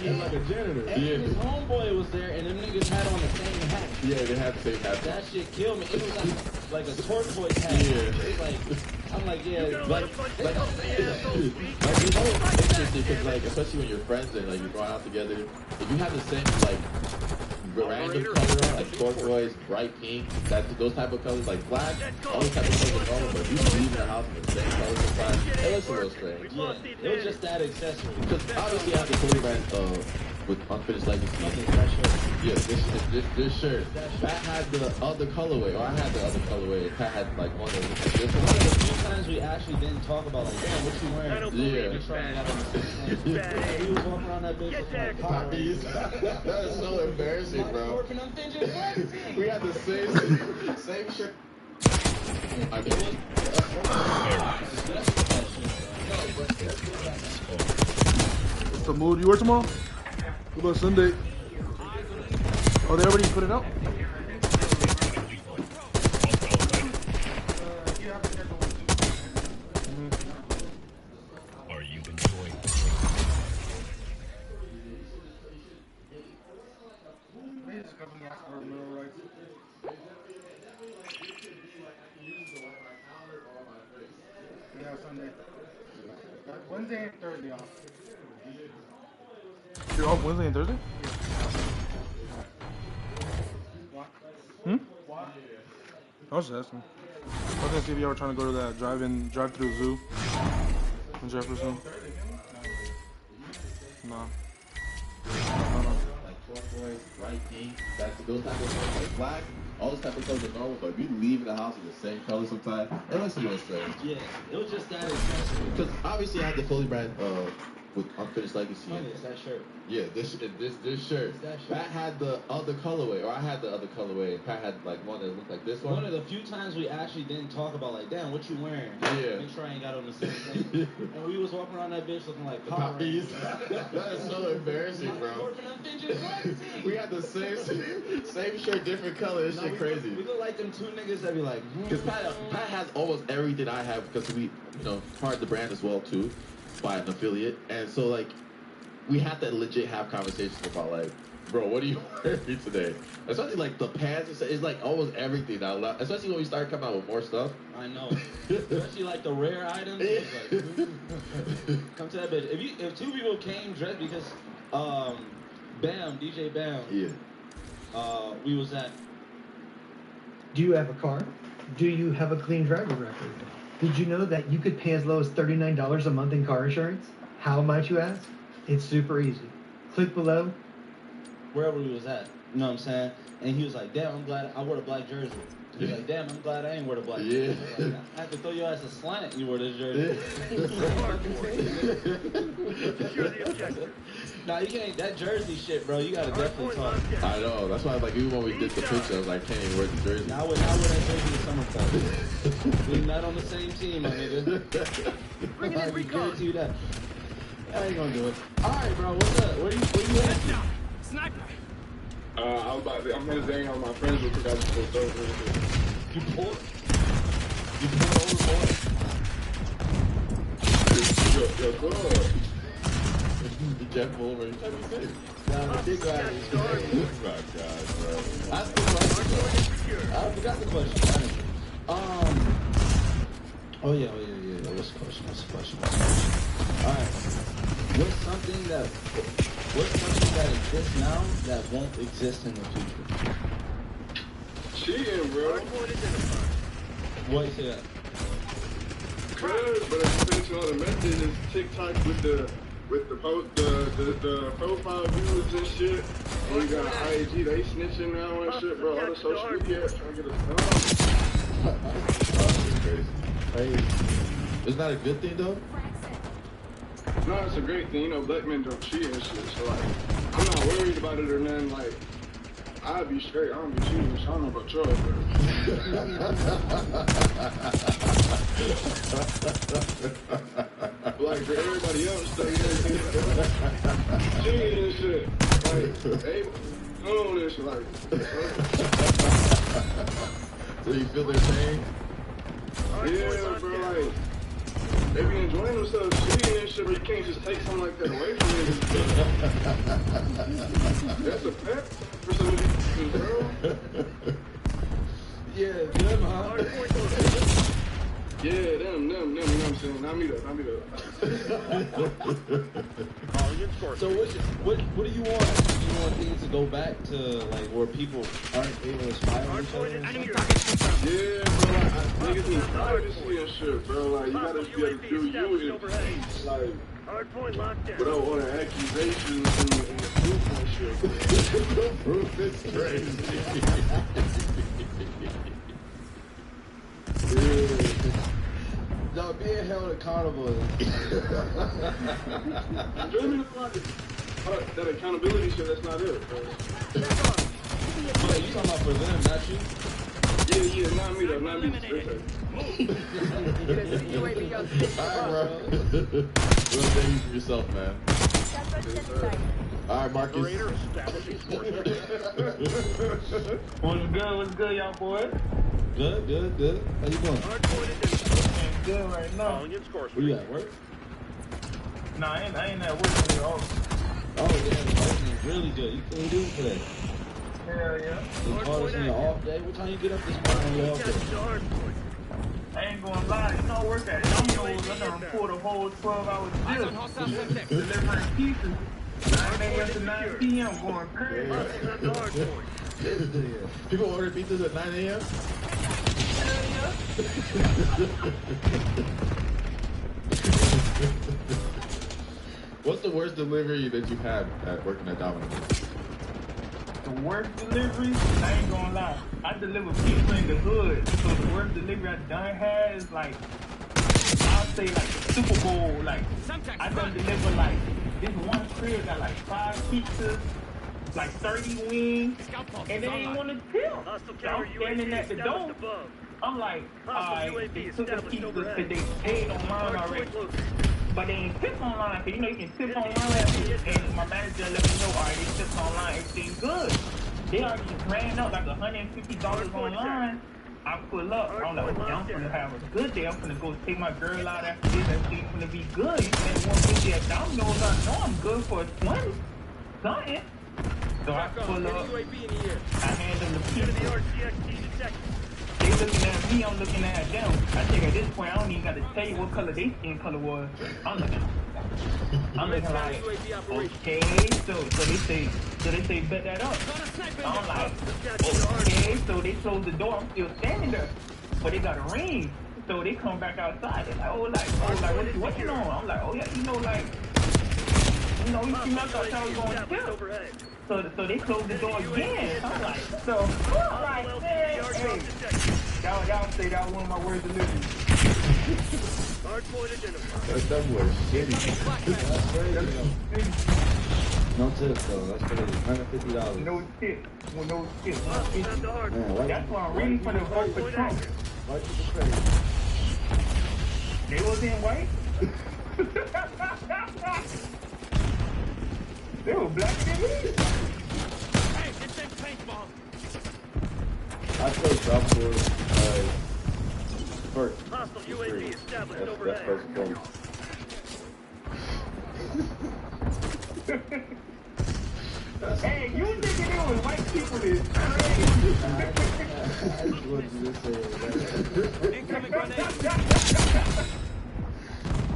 He's like a janitor. And his homeboy was there, and them niggas had on the same hat. Yeah, they had the same hat. That shit killed me. It was like a turquoise hat. Yeah. It's like, I'm like, yeah, like you know, it's interesting because, like, especially when you're friends and like you're going out together, if you have the same like random color, like turquoise, bright pink, those type of colors, like black, all those type of colors are normal. But if you leave in the house in the same color sometimes, it looks a little strange. Yeah, it was just that accessory. Because obviously I have the fully brand with Unfinished Legacy. Yeah, this shirt. Pat had the other colorway, or I had the other colorway. Pat had like one that looked like this one. One of the few times we actually didn't talk about like, damn, what you wearing? Yeah. He was walking around that bitch with like poppies. That is so embarrassing, bro. We had the same shirt. I mean, What's the mood? You work tomorrow? What about Sunday? Oh, they already put it up? Are you enjoying Yeah, Sunday. Wednesday and Thursday off. You're off Wednesday and Thursday? Hmm? I was just asking. I was gonna see if y'all were trying to go to that drive-through zoo in Jefferson. No. Like turquoise, bright pink, those type of colors, like black, all those type of colors are normal, but if you leave the house in the same color sometimes, it looks a little strange. Yeah, it was just that accessory. Because obviously I had the fully brand with Unfinished Legacy. Oh, it's that shirt. Yeah, this shirt. Pat had the other colorway, or I had the other colorway. Pat had like one that looked like this one. One of the few times we actually didn't talk about like, damn, what you wearing? Yeah. Make sure I ain't got on the same thing. And we was walking around that bitch looking like poppies. That is so embarrassing, bro. We had the same shirt, different color. This shit crazy. We look like them two niggas that be like, because Pat has almost everything I have because we, part of the brand as well too, by an affiliate, and so like we have to legit have conversations about like, bro, what are you wearing today? Especially like the pants, it's like almost everything now. Especially when we start coming out with more stuff. I know. Especially like the rare items. It's like, come to that bitch. If two people came dressed because Bam, DJ Bam. Yeah. We was at. Do you have a car? Do you have a clean driver record? Did you know that you could pay as low as $39 a month in car insurance? How might you ask? It's super easy. Click below. Wherever we was at, you know what I'm saying? And he was like, damn, I'm glad I wore the black jersey. He was like, damn, I'm glad I ain't wear the black jersey. Like, I have to throw your ass a slant you wore this jersey. Nah, you can't, that jersey shit, bro, you gotta definitely talk. I know, that's why like even when we did the picture, I was like, can't even wear the jersey. Now I wear that jersey in summertime. We're not on the same team, my nigga. Bring it in, recon. You that. I ain't gonna do it. Alright, bro, what's up? Where you at? Sniper! I'm gonna hang out with my friends with guys to go over. You pulled overboard? Yo, good. Jeff Bulmer, you trying to be safe? Nah, the big guy. Oh my God, bro. That's the question. I forgot the question. Oh yeah. What's the question? Alright. What's something that exists now that won't exist in the future? cheating, bro. What shit? Cause, but at the same time, the message is TikTok with the profile views and shit. And you got IG, they snitching now and shit, bro. All the social media trying to get us done. Crazy. Isn't that a good thing though? No, it's a great thing. You know, black men don't cheat and shit. So like, I'm not worried about it or nothing. Like, I'll be straight. I don't be cheating. So I don't know about y'all, but. Like for everybody else, though, cheating and shit. Like, hey, on this, like. So you feel their pain? Yeah, bro, like, they be enjoying themselves cheating and shit, but you can't just take something like that away from them. That's a pet for some of these bro. Yeah, them, huh? Yeah, them, you know what I'm saying? Not me though. So what do you want? Do you want things to go back to like where people aren't able to spy on each other? Yeah, bro, like, niggas need privacy and shit, bro. Like, you gotta be able to do you in peace, like, without all the accusations and the proof and shit. The proof is crazy. No, being held accountable. That accountability shit, that's not it, bro. But you talking about for them, not you? Yeah, not me though, not me. Alright, bro. Well, thank you for yourself, man. Alright, Marcus. What's good, y'all boys? Good. How you doing? Good right now. Where you at, work? Nah, I ain't at work anymore. Oh, yeah, the person is really good. You can do today. Hell yeah. You call us on your off day? What time you get up this morning on your off day? I ain't gonna lie, you know, I work at Domino's. I done pulled a whole 12-hour shift. Delivering pieces. 9 a.m. to 9 p.m. going crazy. People order pizzas at 9 a.m.? What's the worst delivery that you've had at working at Domino's? The worst delivery? I ain't gonna lie. I deliver pizza in the hood. So the worst delivery I done had is like, I'll say like Super Bowl. Like, I done deliver like, this one crib got like 5 pizzas, like 30 wings, and they ain't want to tip. So I'm standing at the door. I'm like, alright, they took the pizzas because they paid online already. But they ain't tip online, because you know you can tip online. And my manager let me know, alright, they tipped online, everything's good. They already just ran up like $150 online. I pull up, I'm like, okay, I'm gonna have a good day. I'm gonna go take my girl out after this. Everything's gonna be good. You spend 150 at Domino's, I know I'm good for 20 something. So I pull up, I hand them the pizza. They looking at me, I'm looking at them. I think at this point, I don't even got to tell you what color their skin color was. I'm looking like, okay, so they say bet that up. I'm like, okay, so they close the door, I'm still standing there. But they got a ring. So they come back outside. They're like, what you on? I'm like, oh yeah, you know, you see me, I thought y'all was going to kill. So they closed the door again. I'm like, man, hey, y'all say that was one of my worst deliveries. That was shitty. That's crazy. No tip though, that's crazy. $150. No tip. Well, no tip. Man, that's why I'm ready for the vote for Trump. White people crazy. They wasn't white? They were blacker than me. Hey, get that paintball. I played Drop Force first. Hostile UAV established That's overhead. first game. Hey, you thinking it was white people is crazy.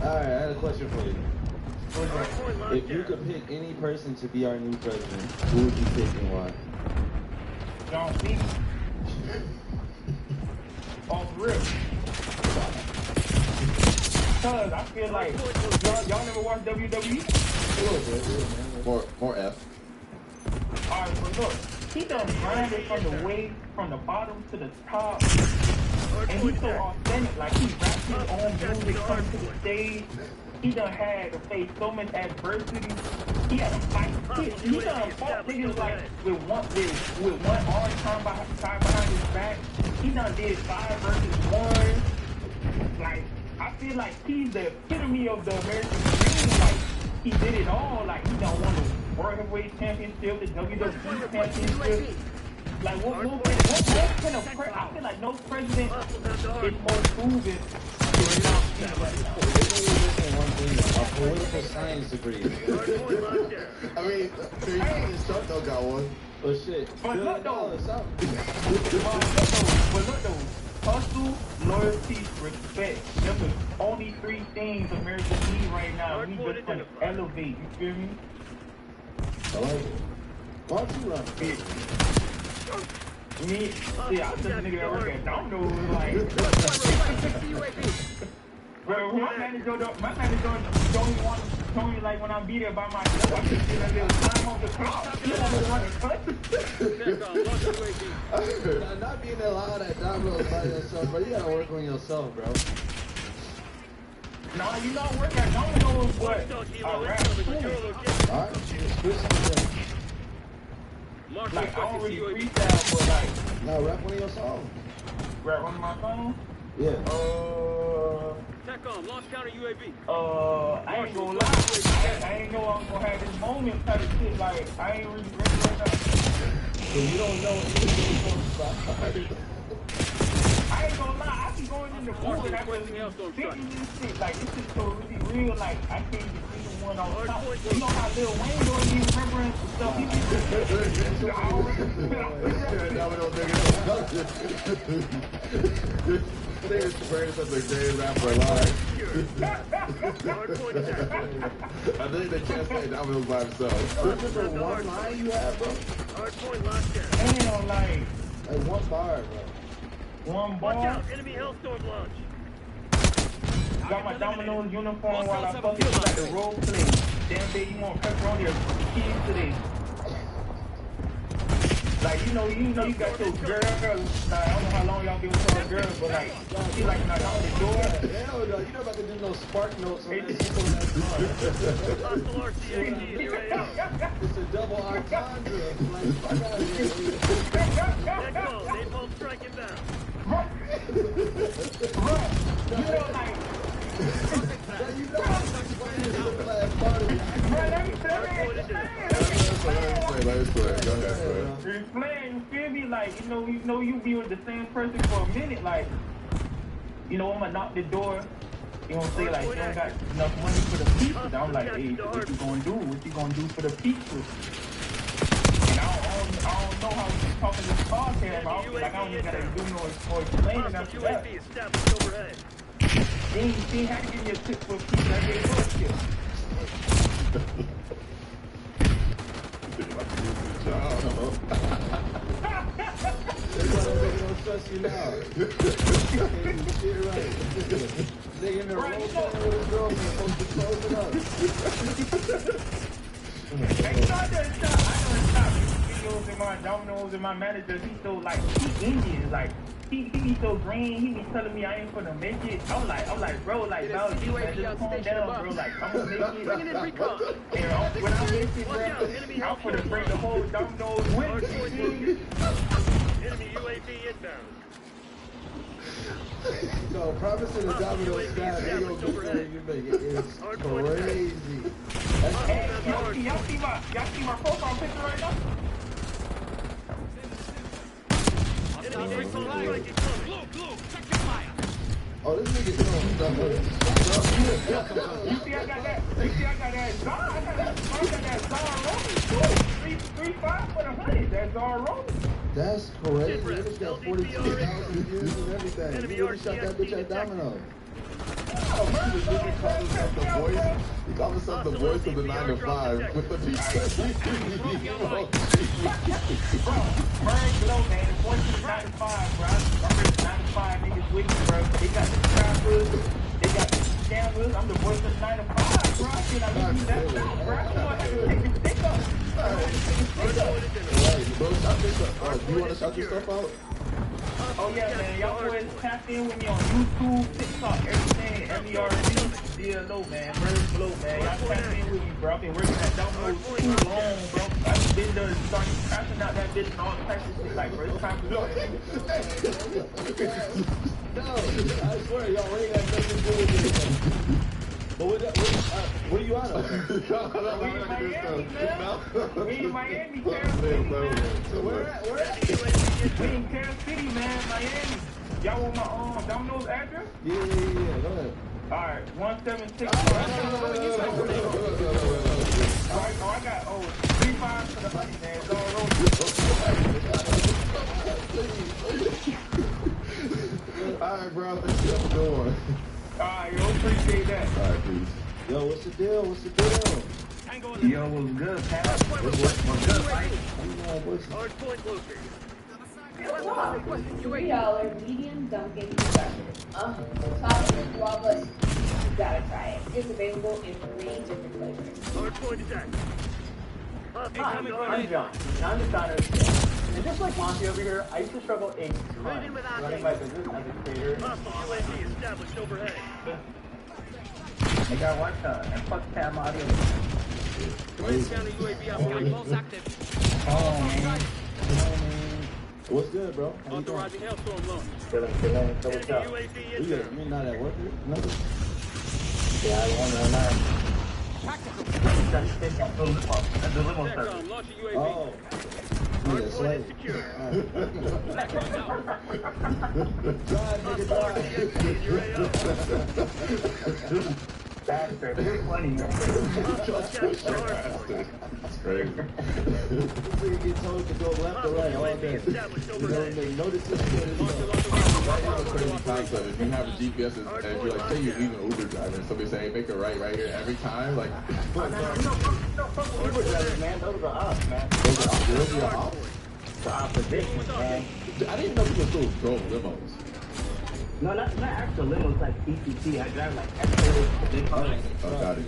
Alright, I had a question for you. If you could pick any person to be our new president, who would you pick and why? John Cena. real. Cause I feel like y'all never watch WWE? More F. Alright, but look, he done grinded from the way from the bottom to the top. And he's so authentic, like he raps his own music, comes to the stage. He done had to face so much adversity. He had to fight. He done fought niggas like with one arm tied behind his back. He done did 5 versus 1. Like, I feel like he's the epitome of the American dream. Like, he did it all. Like, he done won the World Heavyweight Championship, the WWE Championship. Like, what kind of I feel like no president is more proven. A political science degree. I mean, Trump don't got one. But shit. But look though, hustle, loyalty, respect. Them the only 3 things America need right now. We just gonna elevate. You feel me? I like it. Why don't you run? Me, see, I just a nigga that work at Domino's, like. Bro, my manager don't even want to tell me, like, when I be there by myself, I just get a little time on the clock. Not being allowed at Domino's by yourself, bro. You gotta work on yourself, bro. Nah, you not work at Domino's, but I rap too. Alright, switch something. Like, I don't really freestyle, but like... Nah, rap one of your songs. Rap one of my songs? Yeah. TACOM, launch counter UAV. I ain't gonna lie. I ain't know I'm gonna have this moment type of shit. Like, I ain't really ready right now. So you don't know anything from I ain't gonna lie. I be going in the booth and I be thinking this shit. Like, this is so really real. Like, I can't even see the one on top. You know how Lil Wayne don't be remembering the stuff he be Nigga's greatest of the greatest rapper alive. I think they can't say Domino's by himself. Remember one line you have, bro? Hardpoint locked down. Damn, like one bar, bro. One bar? Watch out, enemy Hellstorm launch. Got my Domino's uniform while I fucking like the role play. Damn day, you want pepperoni or cheese today? Like, you know you got your girl. Like, I don't know how long y'all been with your girl, but like, she like knock on the door. Hell no, you know about to do no spark notes on that. It's a double entendre. Like, fuck out of here. Napalm strike inbound. You know, like, you feel me? Like, you know, you be with the same person for a minute. Like, you know, I'm gonna knock the door. You gonna say like, you don't got enough money for the pizzas. I'm like, hey, what you gonna do? What you gonna do for the pizzas? And I don't know how we talking this podcast. I don't even gotta do no explaining after that. Then he had to give me a tip for a pizza. I gave her a tip. Don't trust you now. Shit right. Nigga in the road with his girlfriend supposed to close it up. I know it's not. Videos in my Domino's and my manager, he's so like, he Indian, like, he be so green, he be telling me I ain't gonna make it. I'm like, bro, like, bro, you just calm down, bro, like, I'm gonna make it. Bringing in recon. And when I make it, bro, I'm gonna break the whole Domino's window. Enemy UAV inbound. No, promising the Domino's staff, they gonna get something you make it. It's crazy. Hey, y'all see my profile picture right now? Enemy recon strike incoming. Check your fire. Oh, this nigga's throwing stuff. You see I got that Zara. I got that Zara Roman too. 3.5 for the 100. That's Zara Roman. That's crazy. Niggas got 42,000 views and everything. You really shot that bitch at Domino's. I He called himself the voice of the 9 to 5 with the pizza. Murray Glow, man. The voice of the 9 to 5, bro. I'm the 9 to 5 niggas with me, bro. They got the trappers, they got the scammers. I'm the voice of the 9 to 5, bro. Can I leave you that stuff, bro? I'm gonna have to take this stick up. Do you want to shout your stuff out? Oh yeah, man. Y'all boys tap in with me on YouTube, TikTok, everything, MERD, DLO, man. Murray Glow, man. Y'all tap in with me, bro. I've been working at download too long, bro. I've been done started crashing out that bitch and all types of shit. Like, bro, it's time to go. No, I swear, y'all ain't got nothing to do with it. But where you out of? We in Miami, man. We in Miami, Carol City, man. Where at? We in Carol City, man, Miami. Y'all want my Domino's address? Yeah, go ahead. Alright, 176. I got 3 5 for the honey, man. It's all over. Alright, bro. Let's see how we're doing. Alright, yo, appreciate that. Alright, peace. Yo, what's the deal? What's the deal? Yo, what's good, Pat? What's good, Mike? Hard point located. $3 medium Dunkin' Donuts. Chocolate guava. You gotta try it. It's available in 3 different flavors. Hard point attack. Hi, I'm John. I'm the founder of Scale. And just like Monty over here, I used to struggle a ton running my business as a creator. Hostile UAV established overhead. I gotta watch and fuck tab my audio. Command counter UAV operating. Pulse active. Oh, man. What's good, bro? Authorizing Hellstorm launch. Chilling. So what's up? UAV You're not at work? Nothing? Yeah, I wonder now. That's the limo service. Launch UAV. Oh. Yeah, slave. Bastard, you're funny, man. That's crazy. You get told to go left or right all day. You don't make no decision. Right now, it's crazy concept. If you have a GPS and if you're like, say you're even Uber driver and somebody say, hey, make a right here every time, like, Fuck Uber drivers, man. Those are us, man. those are your ops? The opposition, man. I didn't know people still drove limos. No, not actual limos, like PCT. I drive like Escalade, big cars. Oh, got it.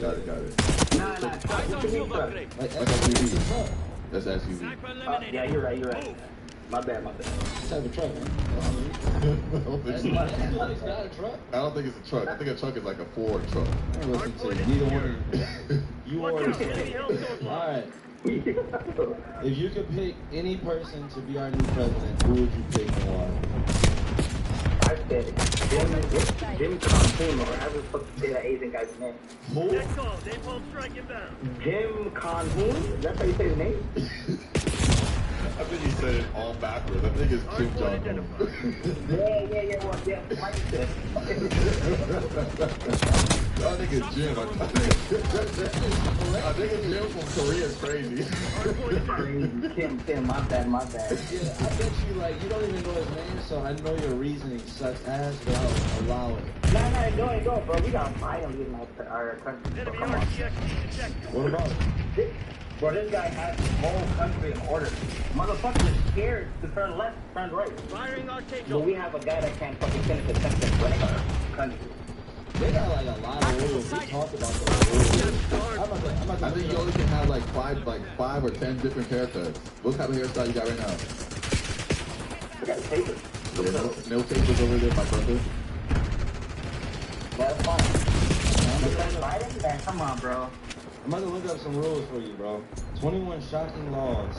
Nah, what you mean, truck? Like SUV. That's SUV. Yeah, you're right. My bad. Let's have a truck, man. I don't think it's a truck. I think a truck is like a Ford truck. I don't listen to neither one. You are. Alright. If you could pick any person to be our new president, who would you pick and why? I said Jim Conhoon, or however the fuck you say that Asian guy's name. Who? Next call. Napalm strike inbound. Jim Conhoon? Is that how you say his name? I think he said it all backwards. I think it's Kim Jong-un. Yeah. Well, yeah. Like you said. I think it's Jim. I think it's Jim from Korea. Is crazy. Kim, my bad. Yeah, I bet you, like, you don't even know his name, so I know your reasoning sucks ass, but I'll allow it. Nah, go, bro. We got violence in our country. So come on. What about it? Bro, this guy has the whole country in order. Motherfuckers are scared to turn left, turn right. Firing arcade. But we have a guy that can't fucking finish a sentence running our country. They got like a lot of rules. We talked about those rules. I think you only can have like five or 10 different haircuts. What type of hairstyle you got right now? We got tapers. Yeah, no tapers over there, my brother. That's fine. Biden? Man, come on, bro. I'm about to look up some rules for you, bro. 21 shocking laws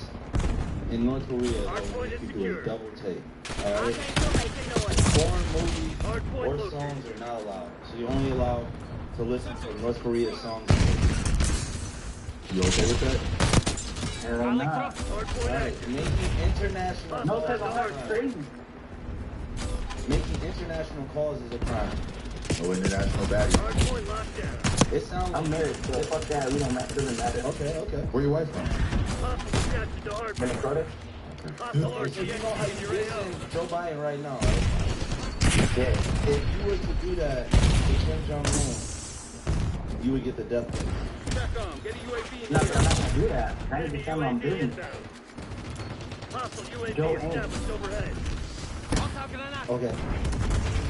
in North Korea that will make you do a double take. Alright? Foreign movies or songs are not allowed. So you're only allowed to listen to North Korea songs and movies. You okay with that? Hell nah. Alright, making international No, calls because is a I'm crime. crazy. Making international calls is a crime. No international baggage. It sounds like I'm married, so fuck that. We don't matter. Doesn't matter. Okay. Where your wife from? Minnesota. So you know how you listen Joe Biden right now, right? If you were to do that to Kim Jong-un, you would get the death penalty. No, but I'm not gonna do that. 90% of I'm doing. Joe ain't. Okay.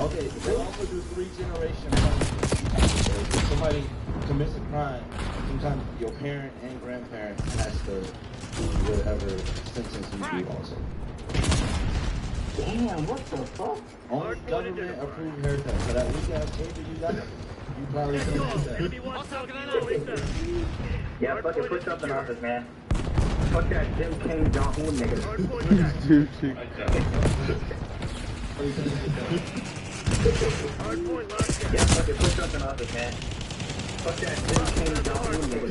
Okay, they also do 3-generation punishment. If somebody commits a crime, sometimes your parent and grandparent has to do whatever sentence you do also. Damn, what the fuck? Only government approved haircut. So that weak ass paper you got, you probably can't do that. Yeah, fucking put something on this, man. Fuck that Jim King Jong-un nigga. Yeah, fucking put something on this, man. Fuck that Jim King Jong-un nigga.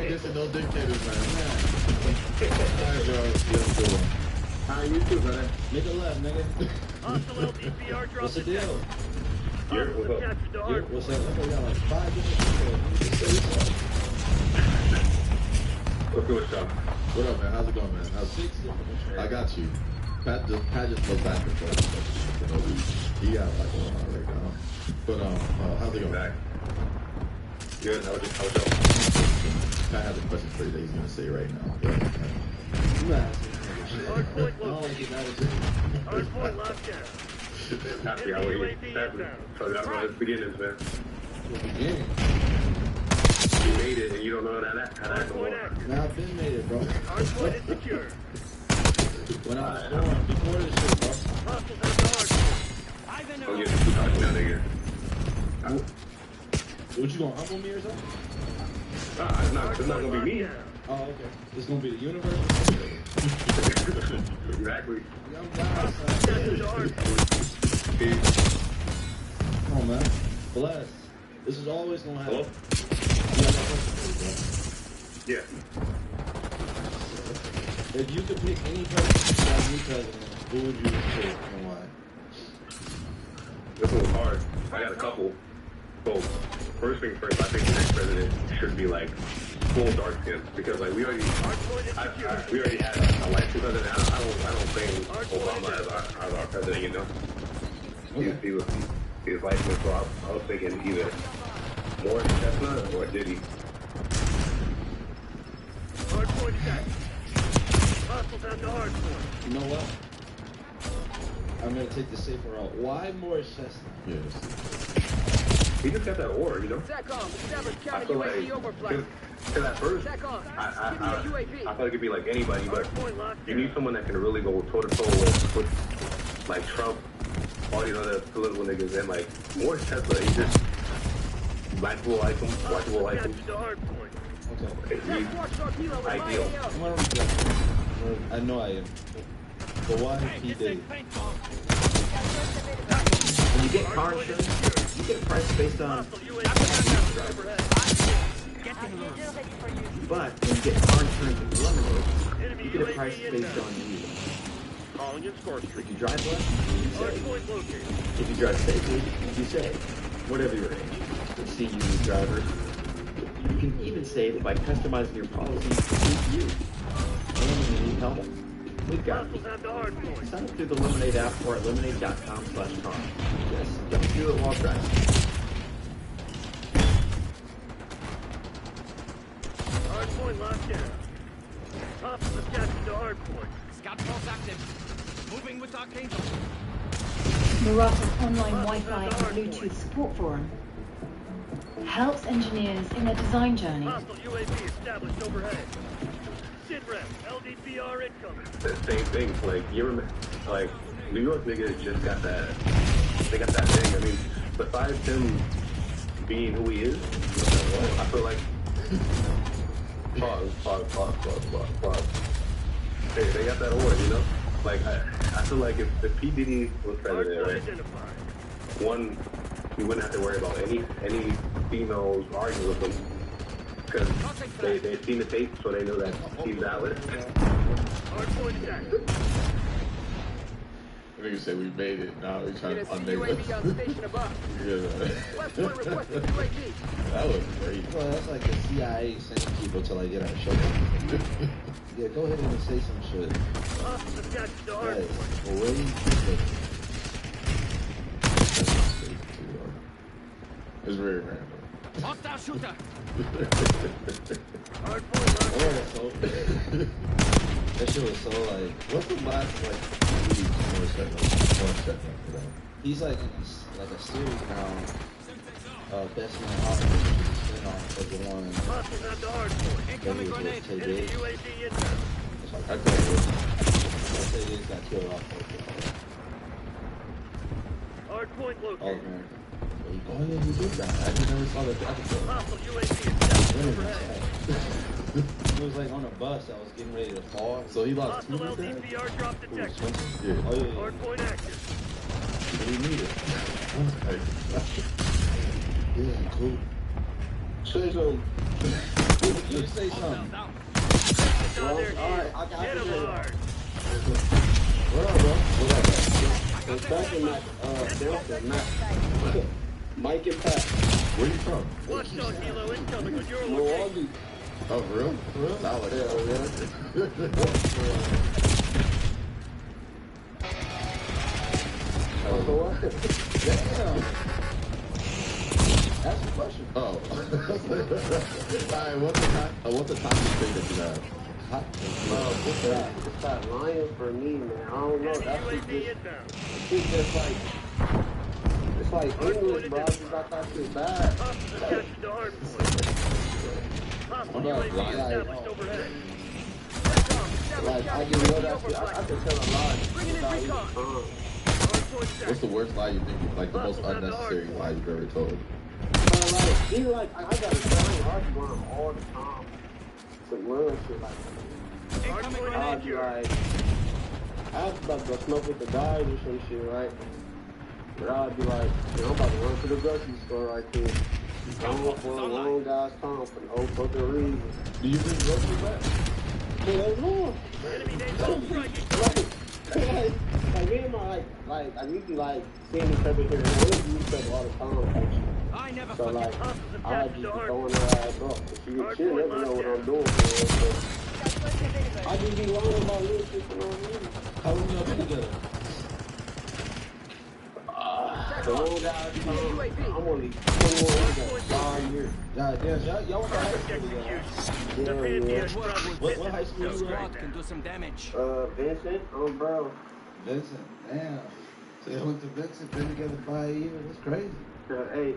This is no dictators, man. Alright, bro. How you too, brother? Nigga left, nigga. What's the deal? What's up? We got like 5 different people. What's good, Sean? What up, man? How's it going, man? How's 6? I got you. Pat just goes back and forth. You know, he got like a lot right now. But how's it going? Back. Good. How was your Pat has a question for you that he's gonna say right now. Happy hour here. So that's what it's beginnings, man. You made it and you don't know how that go on. Now I've been made it, bro. Hardpoint is secure. When I was born, before this shit, bro. Oh, yeah, you talking now, nigga. What, you gonna humble me or something? Nah, it's not gonna be me. Oh, okay. It's gonna be the universe? Exactly. Young guys, come on, man. Bless. This is always gonna happen. Hello? Yeah. If you could pick any person as new president, who would you pick and why? This one's hard. I got a couple. So, first thing first, I think the next president should be like full dark skin because like we already had a life president. I don't think Obama as our president, you know. He was licensed, so I was thinking either Morris Chestnut or Diddy. Hardpoint attack. Hostiles down to hardpoint. You know what? I'm gonna take the safer route. Why Morris Chestnut? Yes. He just got that aura, you know? I feel like, because at first, I thought it could be like anybody, but you need someone that can really go toe-to-toe with like Trump, all these other political niggas, and like, Morris Chestnut, he just, black people like him, white people like him. Okay. He's ideal. I know I am. But why he did? When you get car insurance, you get a price based on but when you get car insurance in Lemonade, you get a price based on you. If you drive less, you save. If you drive safely, you save. Whatever your age. Let's see you drivers. You can even save by customizing your policy to suit you. And when you need help, we've got you. Sign up through the Lemonade app or at lemonade.com/car. Yes, don't do it while driving. Hardpoint locked down. Hostiles have captured the hardpoint. Scout pulse active. Moving with Archangel. Murata's online Wi-Fi and Bluetooth support forum helps engineers in their design journey. Hostile UAV established overhead. SITREP, LDPR incoming. The same thing, like, you remember, like, New York niggas just got that, they got that thing. I mean, besides him being who he is, I feel like, pause. They got that aura, you know? Like, I feel like if P. Diddy was president, right, one, we wouldn't have to worry about any females arguing with him. Because they've seen the tape, so they know that he's valid. Hardpoint attack. nigga say we made it. Now we trying to unmake UAV on it. station above. Yeah. West point requesting UAV. That was great. Well, that's like the CIA sending people to like get our show. Yeah, go ahead and say some shit. Guys, It's very random. Hostile shooter. That shit was so like. What's the last like? One second. He's like in like a series now. Best Man Officer spin-off of the one. Incoming grenade. Enemy UAV inbound. I say he just got killed off. Hard point All located. American. Oh yeah, he did that. I just never saw that episode. Hostile UAV overhead. He was like on a bus that was getting ready to fall. So he lost two Hostile of that? LDPR drop detected. Yeah. Oh yeah. Hard point active. We need it. Yeah, cool. Say something. You say something. Alright, I got hit him hard. What up, bro? What up, bro? It's back in that, Mac. Mike and Pat. Where you from? Watchdog Hilo incoming on your location. Milwaukee. Oh, for real? For real? Solid. Damn. That's the question. Oh. Alright, what's the topic thing that you have? It's that lion for me, man. I don't know. That's just, it's just like, it's like English, bro. I just got that shit bad. Like, I just know that shit. I can tell a lie without even What's the worst lie you think, like the most unnecessary lie you've ever told? like, even like, I got a giant argument all the time. Some real shit like that. I'd be like, I was about to go smoke with the guys or some shit, right? But I'd be like, I'm about to run to the grocery store right there. I'm going for a long guy's time for no fucking reason. Do you bring groceries back? Yeah, no. Like me and my like I usually like seeing each other here and there. We use each other all the time. Like, I never so like I just be throwing her ass up. She'll never know what I'm doing. So I just be lying about little shit, you know what I mean? How long y'all been together? The old guys, I'm only 21 years. 5 years. God damn, y'all went to high school together. Yeah. What high school you were at? can do some damage. Vincent, bro. Vincent, damn. So y'all went to Vincent, been together 5 years. That's crazy. Hey,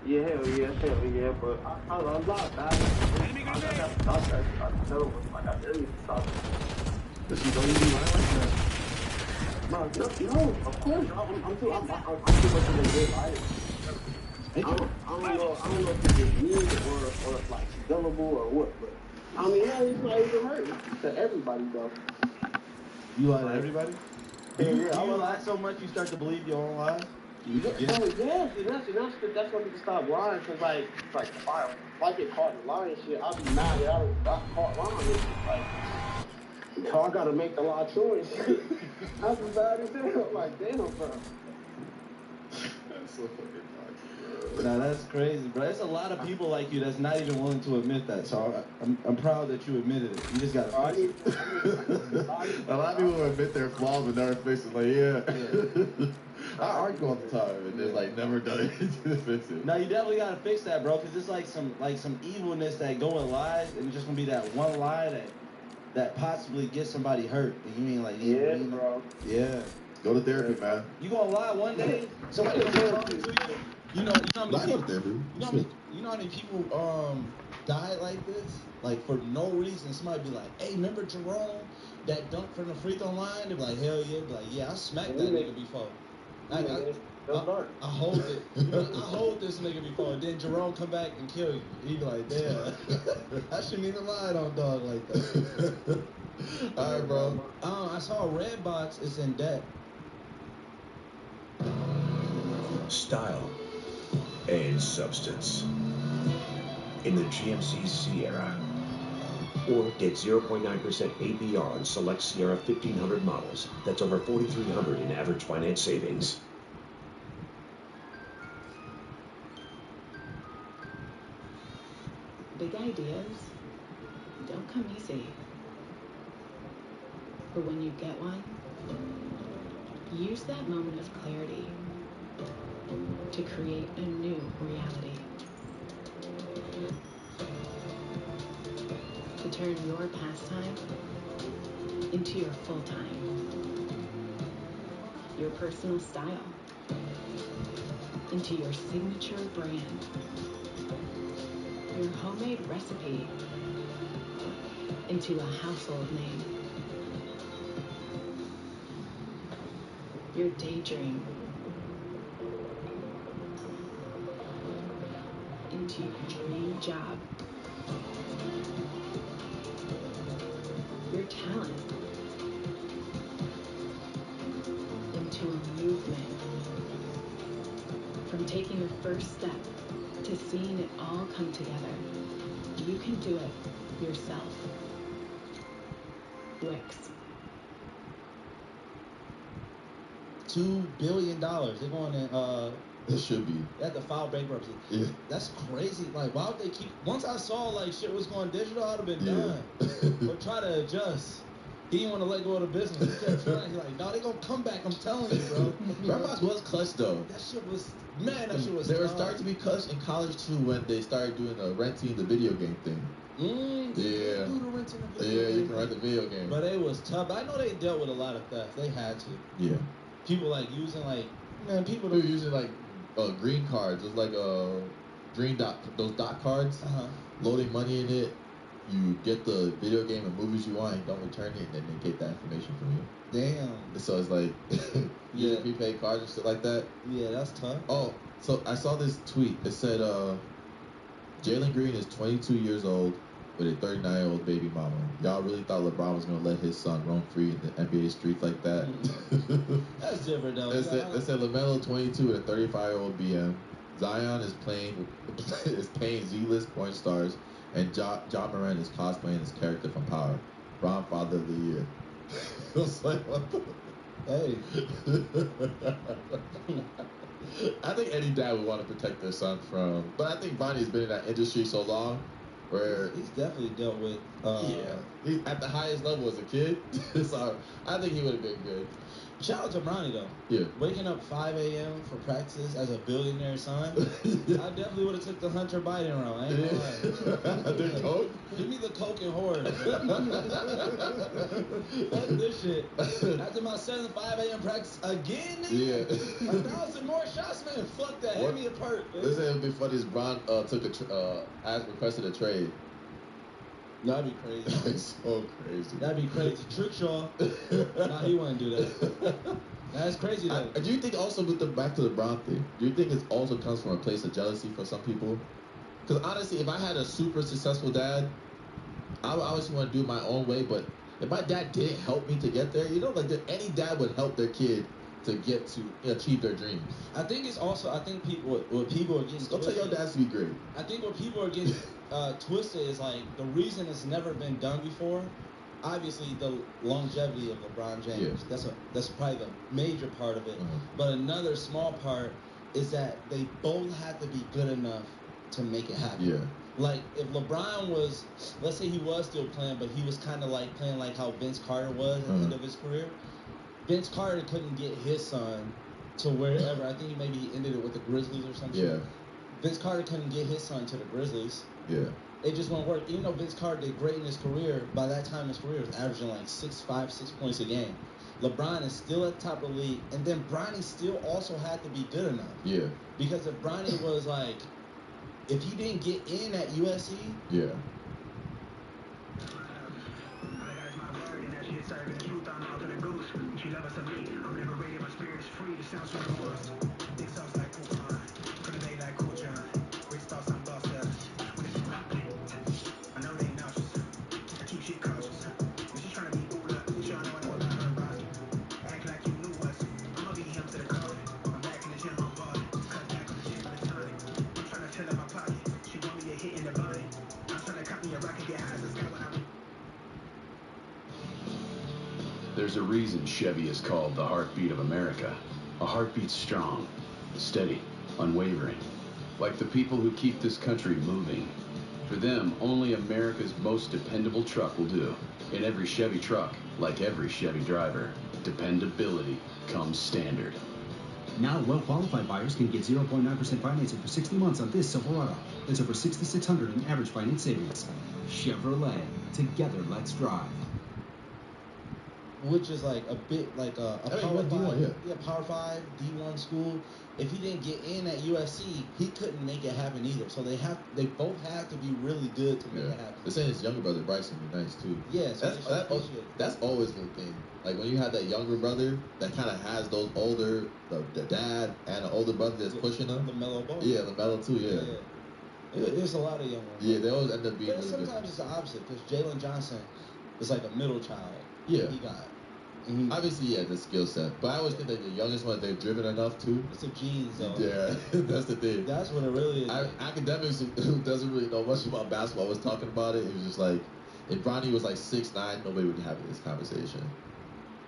yeah, hell yeah, but I'm not bad. I tell them, like, I really stop. Does she know you be lying like that? No, of course. I'm too much of a good liar. I don't know if it's just me or like gullible or what, but I mean, yeah, it's not even hurt to everybody though. You lie to everybody? Yeah, I will lie so much you start to believe your own lies? That's when you stop lying, cause like if I get caught in lying shit, I'll be mad that I got caught lying. It's like, so I gotta make the lie true and shit. That's as bad as hell. Like, damn, bro. That's so fucking toxic, bro. Nah, that's crazy, bro. There's a lot of people like you that's not even willing to admit that, so I'm proud that you admitted it. You just gotta fix it. A lot of people admit their flaws but never fix it. Like, yeah. I argue all the time and just like never done anything to fix it. No, you definitely gotta fix that, bro, because it's like some evilness that go in lies, and it's just gonna be that one lie that possibly gets somebody hurt. And you mean like, yeah, bro. Yeah. Go to therapy, man. You gonna lie one day? Somebody gonna be talking to you. You know how many people, you know how many people died like this? Like for no reason. Somebody be like, hey, remember Jerome? That dunk from the free throw line? They be like, hell yeah. Be like, yeah, I smacked that nigga before. I hold it. I hold this nigga before. Then Jerome come back and kill you. He be like, damn. I shouldn't even lie on dog like that. All right, bro. I saw Redbox is in debt. Style and substance. In the GMC Sierra, Or get 0.9% APR on select Sierra 1500 models. That's over $4,300 in average finance savings. Big ideas don't come easy. But when you get one, use that moment of clarity to create a new reality. To turn your pastime into your full-time. Your personal style into your signature brand. Your homemade recipe into a household name. Your daydream into your dream job. Your talent into a movement. From taking the first step to seeing it all come together, you can do it yourself. Wix. $2 billion. They're going in. It should be. They had to file bankruptcy. Yeah. That's crazy. Like, why would they keep? Once I saw like shit was going digital, I'd have been done. But try to adjust. He didn't want to let go of the business. He kept trying. He's like, no, they gonna come back. I'm telling you, bro. Grandma's was clutch though. That shit was, man. That shit was. They were starting to be clutch in college too when they started doing the renting the video game thing. Yeah. Yeah, you can rent the video game. But it was tough. I know they dealt with a lot of theft. They had to. Yeah. People like using like, man, people were using like green cards. It's like green dot, those dot cards. Loading money in it. You get the video game and movies you want and don't return it, and then they take that information from you. Damn. So it's like, yeah, prepaid cards and shit like that. Yeah, that's tough. Oh, so I saw this tweet. It said, Jalen Green is 22 years old with a 39-year-old baby mama. Y'all really thought LeBron was gonna let his son roam free in the NBA streets like that? That's different though. It said LaMelo 22 with a 35-year-old BM. Zion is paying Z-list point stars. And John Moran is cosplaying his character from Power. Bron Father of the Year. I was like, what the? Hey. I think any dad would want to protect their son from. But I think Bronny's been in that industry so long where. He's definitely dealt with. He's at the highest level as a kid. So I think he would have been good. Shout out to Bronny though. Yeah. Waking up 5 a.m. for practice as a billionaire son. I definitely would have took the Hunter Biden route. I ain't gonna lie. The coke? Give me the coke and horse. Fuck this shit. After my 5 a.m. practice again, nigga? Yeah. 1,000 more shots, man. Fuck that. Hand me a perk. This would be funny as Bron requested a trade. That'd be crazy. That's so crazy. That'd be crazy. Trickshaw. Nah, he wouldn't do that. That's crazy though. Do you think also with back to the Bron thing, do you think it also comes from a place of jealousy for some people? Because honestly, if I had a super successful dad, I would obviously want to do it my own way, but if my dad didn't help me to get there, like any dad would help their kid to get to achieve their dreams. I think it's also, people what people are getting. Go tell your dads to be great. I think what people are getting twisted is like the reason it's never been done before. Obviously, the longevity of LeBron James. Yeah. That's probably the major part of it. But another small part is that they both had to be good enough to make it happen. Yeah. Like if LeBron was, let's say he was still playing, but he was kind of like playing like how Vince Carter was at the end of his career. Vince Carter couldn't get his son to wherever. I think maybe he ended it with the Grizzlies or something. Yeah. Vince Carter couldn't get his son to the Grizzlies. Yeah. It just won't work. Even though Vince Carter did great in his career, by that time his career was averaging like 6 points a game. LeBron is still at the top of the league, and then Bronny still also had to be good enough. Yeah. Because if Bronny was like, if he didn't get in at USC, yeah. There's a reason Chevy is called the heartbeat of America. A heartbeat strong, steady, unwavering. Like the people who keep this country moving. For them, only America's most dependable truck will do. In every Chevy truck, like every Chevy driver, dependability comes standard. Now, well-qualified buyers can get 0.9% financing for 60 months on this Silverado. That's over $6,600 in average finance savings. Chevrolet. Together, let's drive. Which is like a bit like a Power 5, Power 5 D1 school. If he didn't get in at USC, he couldn't make it happen either. So they both have to be really good to make it happen. They're saying his younger brother Bryson would be nice too. Yeah, so that's always a good thing. Like when you have that younger brother that kind of has those older, the dad and an older brother that's pushing them. The mellow boy. Yeah, the mellow too. Yeah. There's a lot of young ones. Yeah, they always end up being. But sometimes it's the opposite because Jalen Johnson is like a middle child. Yeah. He got. Obviously, yeah, the skill set. But I always think that the youngest one, they're driven enough too. It's the genes, though. Yeah, that's the thing. That's what it really is. Academics who doesn't really know much about basketball was talking about it. It was just like, if Bronny was like 6'9", nobody would be having this conversation.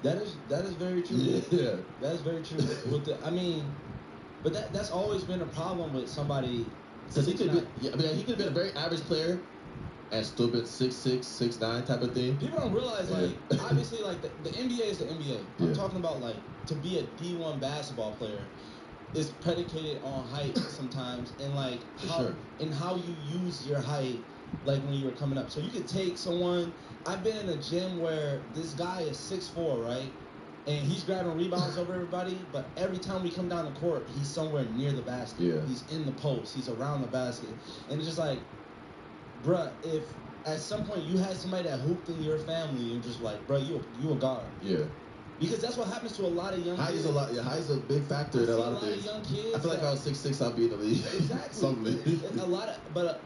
That is very true. Yeah. That is very true. But that's always been a problem with somebody. Because he could be, he could have been a very average player. And still been 6'6", 6'9" type of thing. People don't realize, like, obviously, like, the NBA is the NBA. I'm talking about, like, to be a D1 basketball player is predicated on height sometimes and, like, how you use your height, like, when you were coming up. So you could take someone. I've been in a gym where this guy is 6'4", right? And he's grabbing rebounds over everybody, but every time we come down the court, he's somewhere near the basket. Yeah. He's in the post. He's around the basket. And it's just like, bruh, if at some point you had somebody that hooped in your family and just like, bruh, you a guard. Yeah. Because that's what happens to a lot of young kids. Height is a big factor in a lot of things. Young kids I feel like if I was 6'6", I'd be in the league. Exactly. A lot of, but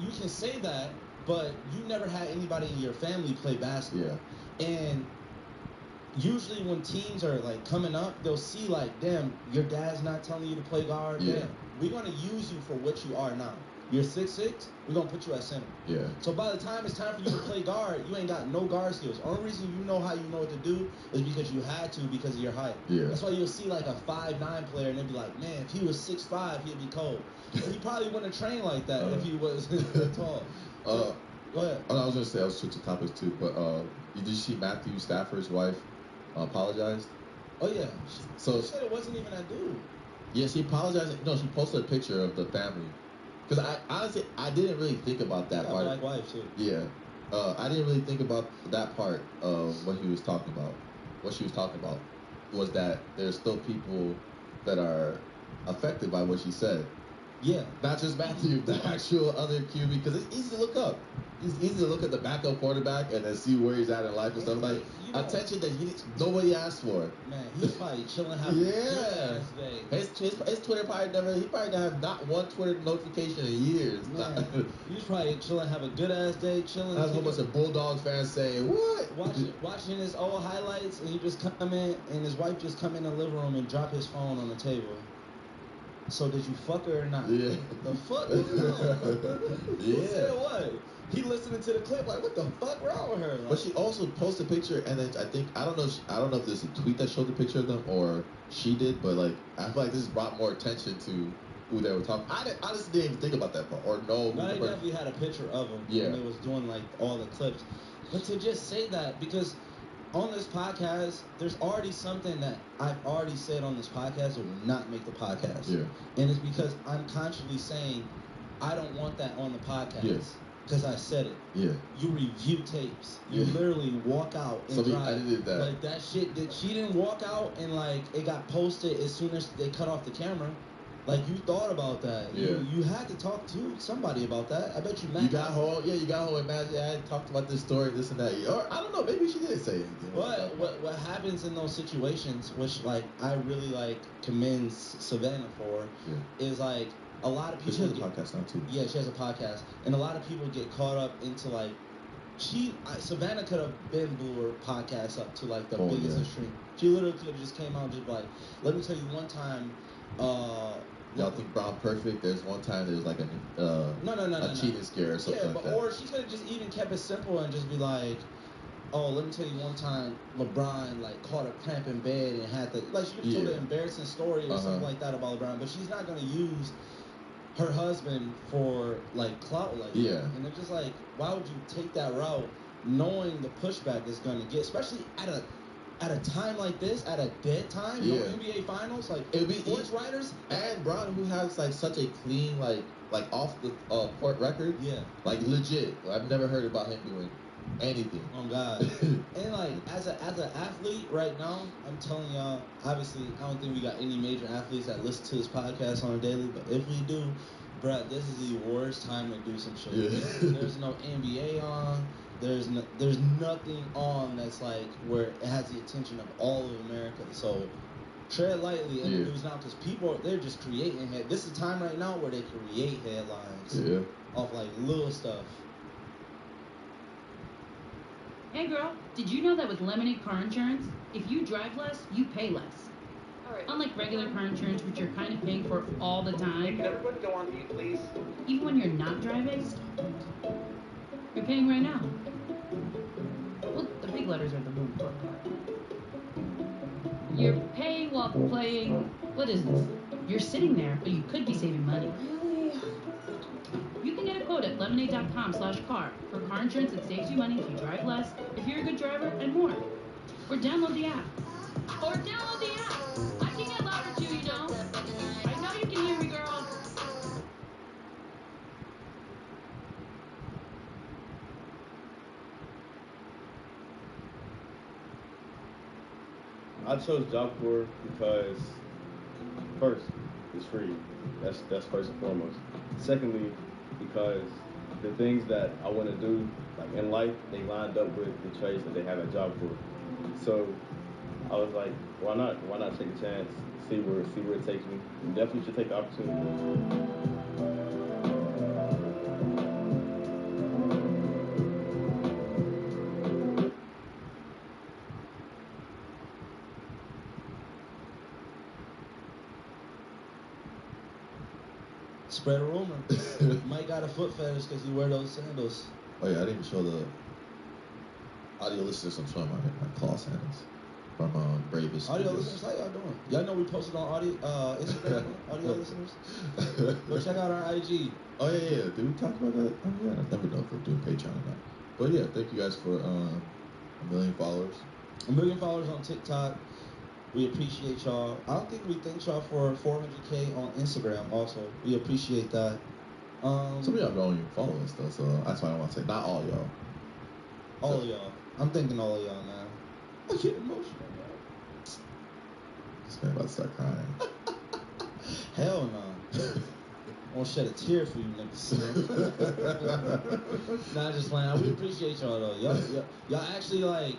you can say that, but you never had anybody in your family play basketball. Yeah. And usually when teams are like coming up, they'll see like, damn, your dad's not telling you to play guard. Yeah. Damn, we're gonna use you for what you are now. You're 6'6", we're gonna put you at center. Yeah. So by the time it's time for you to play guard, you ain't got no guard skills. Only reason you know how you know what to do is because you had to because of your height. Yeah. That's why you'll see like a 5'9" player and they'll be like, man, if he was 6'5", he'd be cold. He probably wouldn't train like that if he was tall. So, go ahead. I was gonna say I was switching topics too, but did you see Matthew Stafford's wife apologized? Oh yeah. So she said it wasn't even that dude. Yeah, she apologized. No, she posted a picture of the family. Because I didn't really think about that part. Black wife too. Yeah, I didn't really think about that part of what he was talking about. What she was talking about was that there's still people that are affected by what she said. Yeah. Not just Matthew, the actual other QB, because it's easy to look up. It's easy to look at the backup quarterback and then see where he's at in life and stuff like attention that nobody asked for. Man, he's probably chilling, having a good ass day. His Twitter he probably have not one Twitter notification in years. He's probably chilling, have a good ass day, chilling. That's what a bunch of Bulldogs fans saying, what? Watching his old highlights, and he just come in, and his wife just come in the living room and drop his phone on the table. So did you fuck her or not? Yeah. The fuck? Yeah. Said what? He listening to the clip like, what the fuck wrong with her? Like, but she also posted a picture, and then I don't know if there's a tweet that showed the picture of them or she did, but like I feel like this brought more attention to who they were talking. I honestly didn't even think about that part or know. No, they definitely had a picture of him when they was doing like all the clips. But to just say that, because on this podcast, there's already something that I've already said on this podcast that will not make the podcast. Yeah. And it's because I'm consciously saying I don't want that on the podcast. Yes. Because I said it. Yeah. You review tapes. You literally walk out and drive. I did that. Like that shit that she didn't walk out and like it got posted as soon as they cut off the camera. Like you thought about that. Yeah. You had to talk to somebody about that. I bet you Matt. You got home and Matt, I talked about this story, this and that. Or I don't know, maybe she didn't say anything. What happens in those situations, which like I really like commend Savannah for, is like a lot of people. She has a podcast now too. Yeah, she has a podcast, and a lot of people get caught up into like Savannah could have been blew her podcast up to like the biggest extreme. She literally could have just came out and just like, let me tell you one time. Y'all think Brown perfect? There's one time there was like a cheating scare or something. Yeah, or she could have just even kept it simple and just be like, oh, let me tell you one time LeBron like caught a cramp in bed and had to like she could told an embarrassing story or something like that about LeBron, but she's not gonna use her husband for like clout like that. And they're just like, why would you take that route knowing the pushback is gonna get, especially at a time like this, at a dead time, no NBA Finals, like it'd be sports writers and Bron, who has like such a clean like off the court record, like legit. I've never heard about him doing anything. Oh God. And like as an athlete right now, I'm telling y'all, obviously I don't think we got any major athletes that listen to this podcast on a daily, but if we do, bruh, this is the worst time to do some shit. There's no NBA on. There's nothing on that's like where it has the attention of all of America. So tread lightly in the news now, because people they're just creating this is a time right now where they create headlines off like little stuff. Hey girl, did you know that with Lemonade Car Insurance, if you drive less, you pay less? Unlike regular car insurance, which you're kind of paying for all the time. Can everybody go on mute, please? Even when you're not driving, you're paying right now. Well, the big letters are the boom part. You're paying while playing. What is this? You're sitting there, but you could be saving money. You can get a quote at lemonade.com/car for car insurance that saves you money if you drive less, if you're a good driver, and more. Or download the app. I can get louder too, you know. I know you can hear me, girl. I chose Job Corps because first, it's free. That's first and foremost. Secondly, because the things that I want to do, like in life, they lined up with the trades that they have at Job Corps. So I was like, why not? Why not take a chance, see where it takes me? You definitely should take the opportunity. Spread a rumor. Mike got a foot fetish because he wear those sandals. Oh yeah, I didn't even show the audio listeners. I'm showing my claw sandals from Bravest. Audio listeners, how y'all doing? Y'all know we posted on audio Instagram. Audio listeners, go check out our IG. Oh yeah. Did we talk about that? Oh yeah, I never know if we're doing Patreon or not. But yeah, thank you guys for 1 million followers. 1 million followers on TikTok. We appreciate y'all. I don't think we thank y'all for 400K on Instagram also. We appreciate that. Some of y'all don't even follow us though, so that's why I want to say not all y'all. All of y'all. I'm thinking all of y'all now. I get emotional, man. This man about to start crying. Hell no. I won't shed a tear for you niggas. Nah, just playing. We appreciate y'all though. Y'all actually like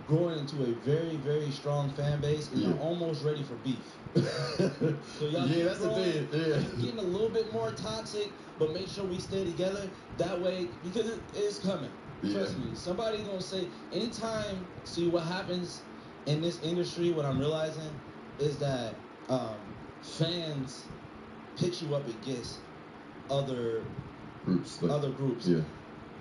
growing into a very, very strong fan base, and you're almost ready for beef. So y'all that's growing, the thing. Yeah. Getting a little bit more toxic, but make sure we stay together. That way, because it is coming. Trust me. Somebody's gonna say anytime. See what happens in this industry. What I'm realizing is that fans pitch you up against other groups. Yeah.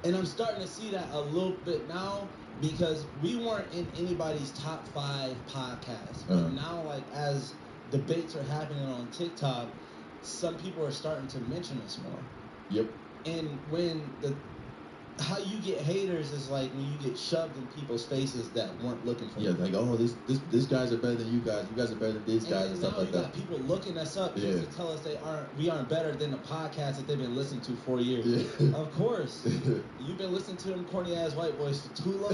And I'm starting to see that a little bit now. Because we weren't in anybody's top 5 podcasts. But now, like, as debates are happening on TikTok, some people are starting to mention us more. Yep. And when how you get haters is like when you get shoved in people's faces that weren't looking for you. Yeah, like, oh, these guys are better than you guys. You guys are better than these guys and stuff like that. And now you got people looking us up just to tell us we aren't better than the podcast that they've been listening to for years. Yeah. Of course. You've been listening to them corny ass white boys for too long.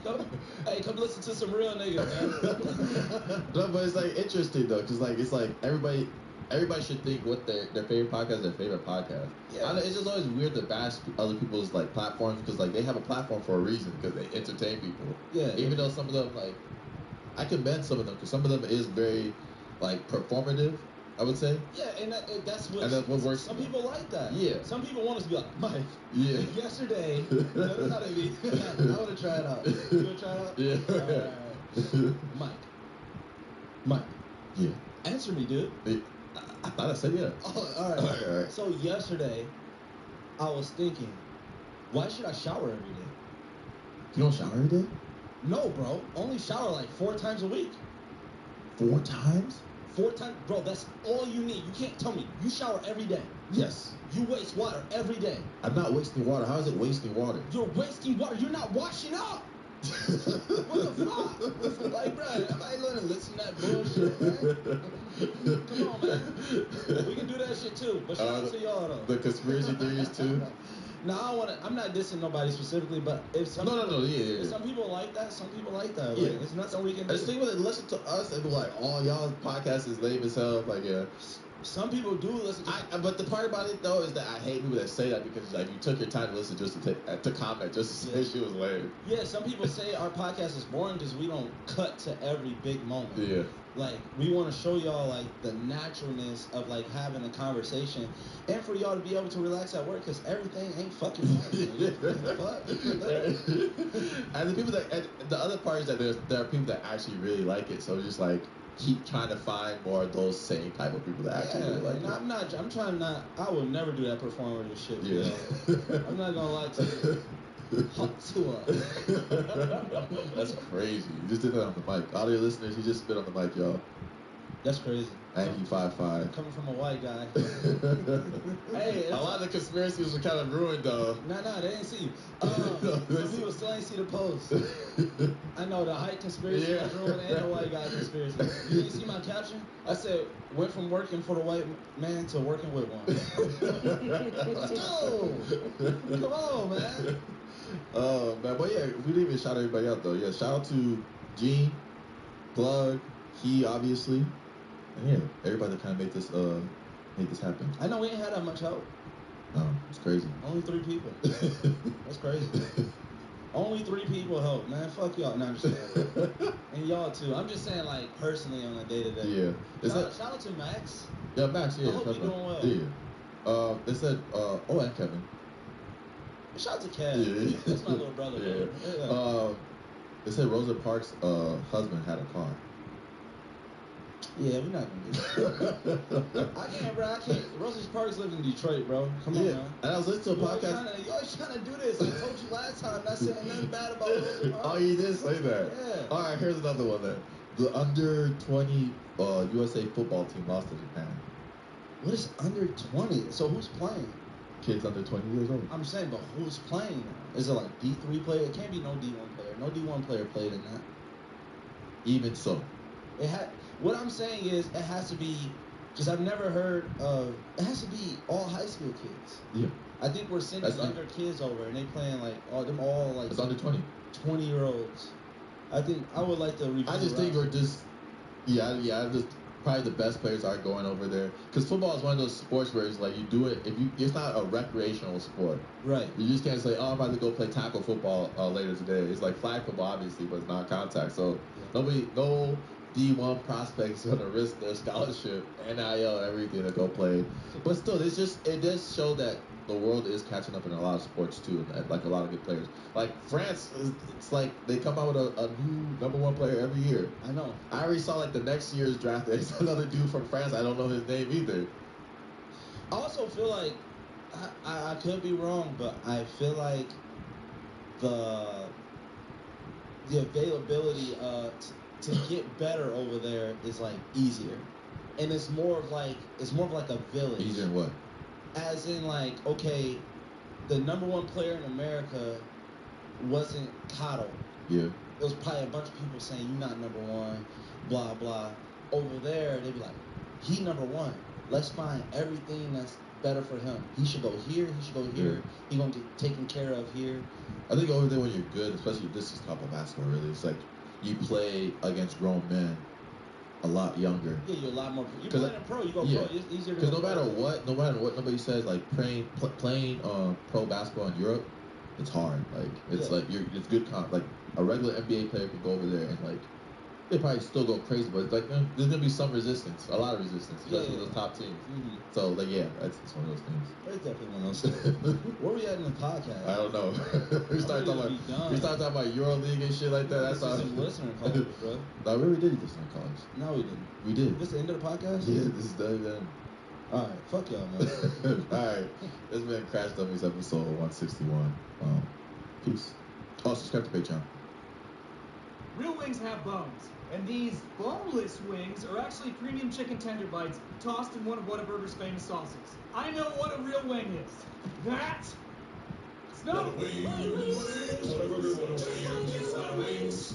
Come listen to some real niggas, man. No, but it's like interesting though, because like it's like everybody should think what their favorite podcast is their favorite podcast. Yeah. I know, it's just always weird to bash other people's like platforms because like they have a platform for a reason because they entertain people. Yeah. Even though some of them like, I commend some of them because some of them is very like performative, I would say. Yeah, and that's what works. Some people like that. Yeah. Some people want us to be like, Mike. Yeah. Yesterday, that's how they be. I want to try it out. You want to try it out? Yeah. All right. Mike. Yeah. Answer me, dude. I thought I said yeah. Oh, all right. So yesterday, I was thinking, Why should I shower every day? You don't shower every day? No, bro. Only shower like 4 times a week. 4 times? 4 times? Bro, that's all you need. You can't tell me. You shower every day. Yes. You waste water every day. I'm not wasting water. How is it wasting water? You're wasting water. You're not washing up. What the fuck? Like, bro, I ain't gonna listen to that bullshit, man. Come on, man. We can do that shit too. But shout out to y'all, though. The conspiracy theories, too? No, I'm not dissing nobody specifically, but if some yeah. Some people like that. Some people like that. Yeah. Like, it's nothing we can do. The thing with it, listen to us and be like, oh, y'all podcast is lame as hell. Like, yeah. Some people do listen to but the part about it, though, is that I hate people that say that because, like, you took your time to listen just to comment, just to say she was lame. Yeah, some people say our podcast is boring because we don't cut to every big moment. Yeah. Like, we want to show y'all, like, the naturalness of, like, having a conversation and for y'all to be able to relax at work because everything ain't fucking right. And the people the other part is that there are people that actually really like it, so it's just, like, keep trying to find more of those same type of people that actually really like it. I would never do that performative shit. Yeah. I'm not gonna lie to you. Hot tour. That's crazy. You just did that on the mic. All your listeners, you just spit on the mic, y'all. That's crazy. Thank you, 5'5". Coming from a white guy. Hey, a lot of the conspiracies were kind of ruined, though. Nah, they didn't see you. Some people still ain't see the post. I know the height conspiracy was ruined and the white guy conspiracy. You didn't see my caption? I said, went from working for the white man to working with one. Let's go. Come on, man. Man, but yeah, we didn't even shout everybody out, though. Yeah, shout out to Gene, Plug, Key, obviously. And yeah, everybody that kind of made this happen. I know we ain't had that much help. No, it's crazy. Only 3 people. That's crazy. Only 3 people help, man. Fuck y'all. No, I'm just saying. And y'all too. I'm just saying, like, personally on a day-to-day. Yeah. Shout out to Max. Yeah, Max, yeah. I hope you're doing well. Yeah. They said, and Kevin. Shout out to Kev. Yeah. That's my little brother. Yeah. They said Rosa Parks' husband had a car. Yeah, we're not gonna do that. I can't. Rosa Parks lives in Detroit, bro. Come on, man. And I was listening to a podcast. You always trying to do this. I told you last time, not saying nothing bad about Rosa Parks. Oh, you did say that? Yeah. All right, here's another one then. The under-20 USA football team lost to Japan. What is under 20? So who's playing? Kids under 20 years old. I'm saying, but who's playing? Is it like D3 player? It can't be no D1 player. No D1 player played in that. Even so. What I'm saying is it has to be, because I've never heard of, it has to be all high school kids. Yeah. I think we're sending younger kids over and they playing like, all like. It's under 20. 20-year-olds. I think I would like to review. I just think we're just, probably the best players are going over there. Because football is one of those sports where it's like you do it, it's not a recreational sport. Right. You just can't say, I'm about to go play tackle football later today. It's like flag football, obviously, but it's not contact. So no D1 prospects going to risk their scholarship, NIL, everything to go play. But still, it does show that the world is catching up in a lot of sports too, and like a lot of good players. Like France, it's like they come out with a new #1 player every year. I know. I already saw like the next year's draft. There's another dude from France. I don't know his name either. I also feel like I could be wrong, but I feel like the availability to get better over there is like easier, and it's more of like a village. Easier in what? As in, like, okay, the #1 player in America wasn't coddled. Yeah. It was probably a bunch of people saying, you're not #1, blah, blah. Over there, they'd be like, he #1. Let's find everything that's better for him. He should go here, he should go here. Yeah. He's going to get taken care of here. I think over there when you're good, especially this is top of basketball, really, it's like you play against grown men a lot younger. Yeah, you're a lot more. You're playing a pro. You go pro. It's easier to. Because no matter what nobody says, like playing pro basketball in Europe, it's hard. Like it's it's good like a regular NBA player can go over there and like they probably still go crazy, but it's like there's gonna be some resistance, a lot of resistance, especially those top teams. Mm-hmm. So like it's one of those things. It's definitely one of those things. Where we at in the podcast? I don't know. we started talking about EuroLeague and shit like that. That's all. Some listener calls, bro. No, we really did listener calls. No, we didn't. We did. This the end of the podcast? Yeah, this is done. Alright, fuck y'all, man. Alright, this has been Crash Dummies episode 161. Peace. Oh, subscribe to Patreon. Real wings have bones, and these boneless wings are actually premium chicken tender bites tossed in one of Whataburger's famous sauces. I know what a real wing is. That it's not a wings.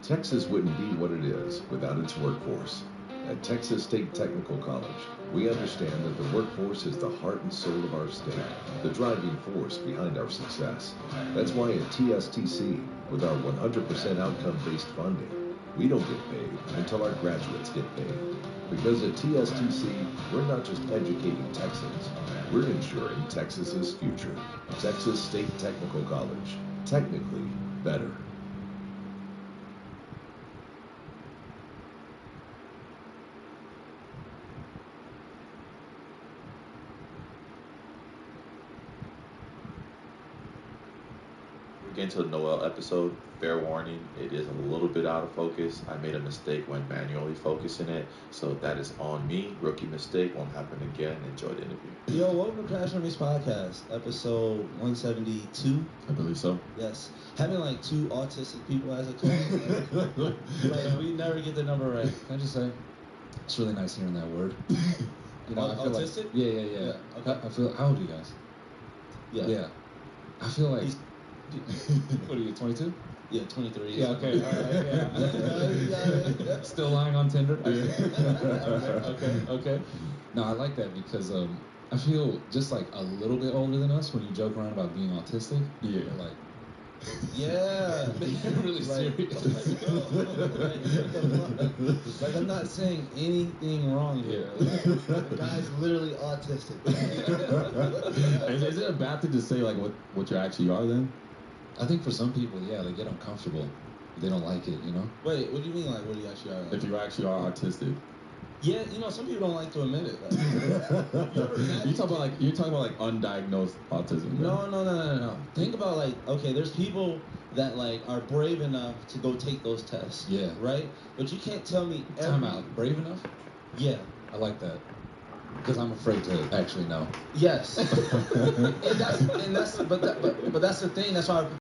Texas wouldn't be what it is without its workforce. At Texas State Technical College, we understand that the workforce is the heart and soul of our state, the driving force behind our success. That's why at TSTC, with our 100% outcome-based funding, we don't get paid until our graduates get paid. Because at TSTC, we're not just educating Texans, we're ensuring Texas's future. Texas State Technical College, technically better. Into the Noel episode, fair warning, it is a little bit out of focus. I made a mistake when manually focusing it, so that is on me. Rookie mistake, won't happen again. Enjoy the interview. Yo, welcome to Crash Dummies Podcast, episode 172. I believe so. Yes. Having like two autistic people as a co like, we never get the number right. Can I just say, it's really nice hearing that word. You know, I feel autistic? like, yeah. Okay. I feel, how old are you guys? Yeah. I feel like, what are you, 22? Yeah, 23. Yeah, okay, all right, yeah. Still lying on Tinder? Okay. No, I like that because I feel just like a little bit older than us when you joke around about being autistic. Yeah. You're like, yeah. You're really serious. Like, I'm not saying anything wrong here. Like, the guy's literally autistic. Is it a bad thing to say like what you actually are then? I think for some people, yeah, they get uncomfortable. They don't like it, you know? Wait, what do you mean, like, what do you actually are? Like? If you actually are autistic. Yeah, you know, some people don't like to admit it. Like, you're talking about like undiagnosed autism. Right? No. Think about like, okay, there's people that like are brave enough to go take those tests. Yeah. Right? But you can't tell me Time out. Brave enough? Yeah. I like that. Because I'm afraid to actually know. Yes. But that's the thing. That's why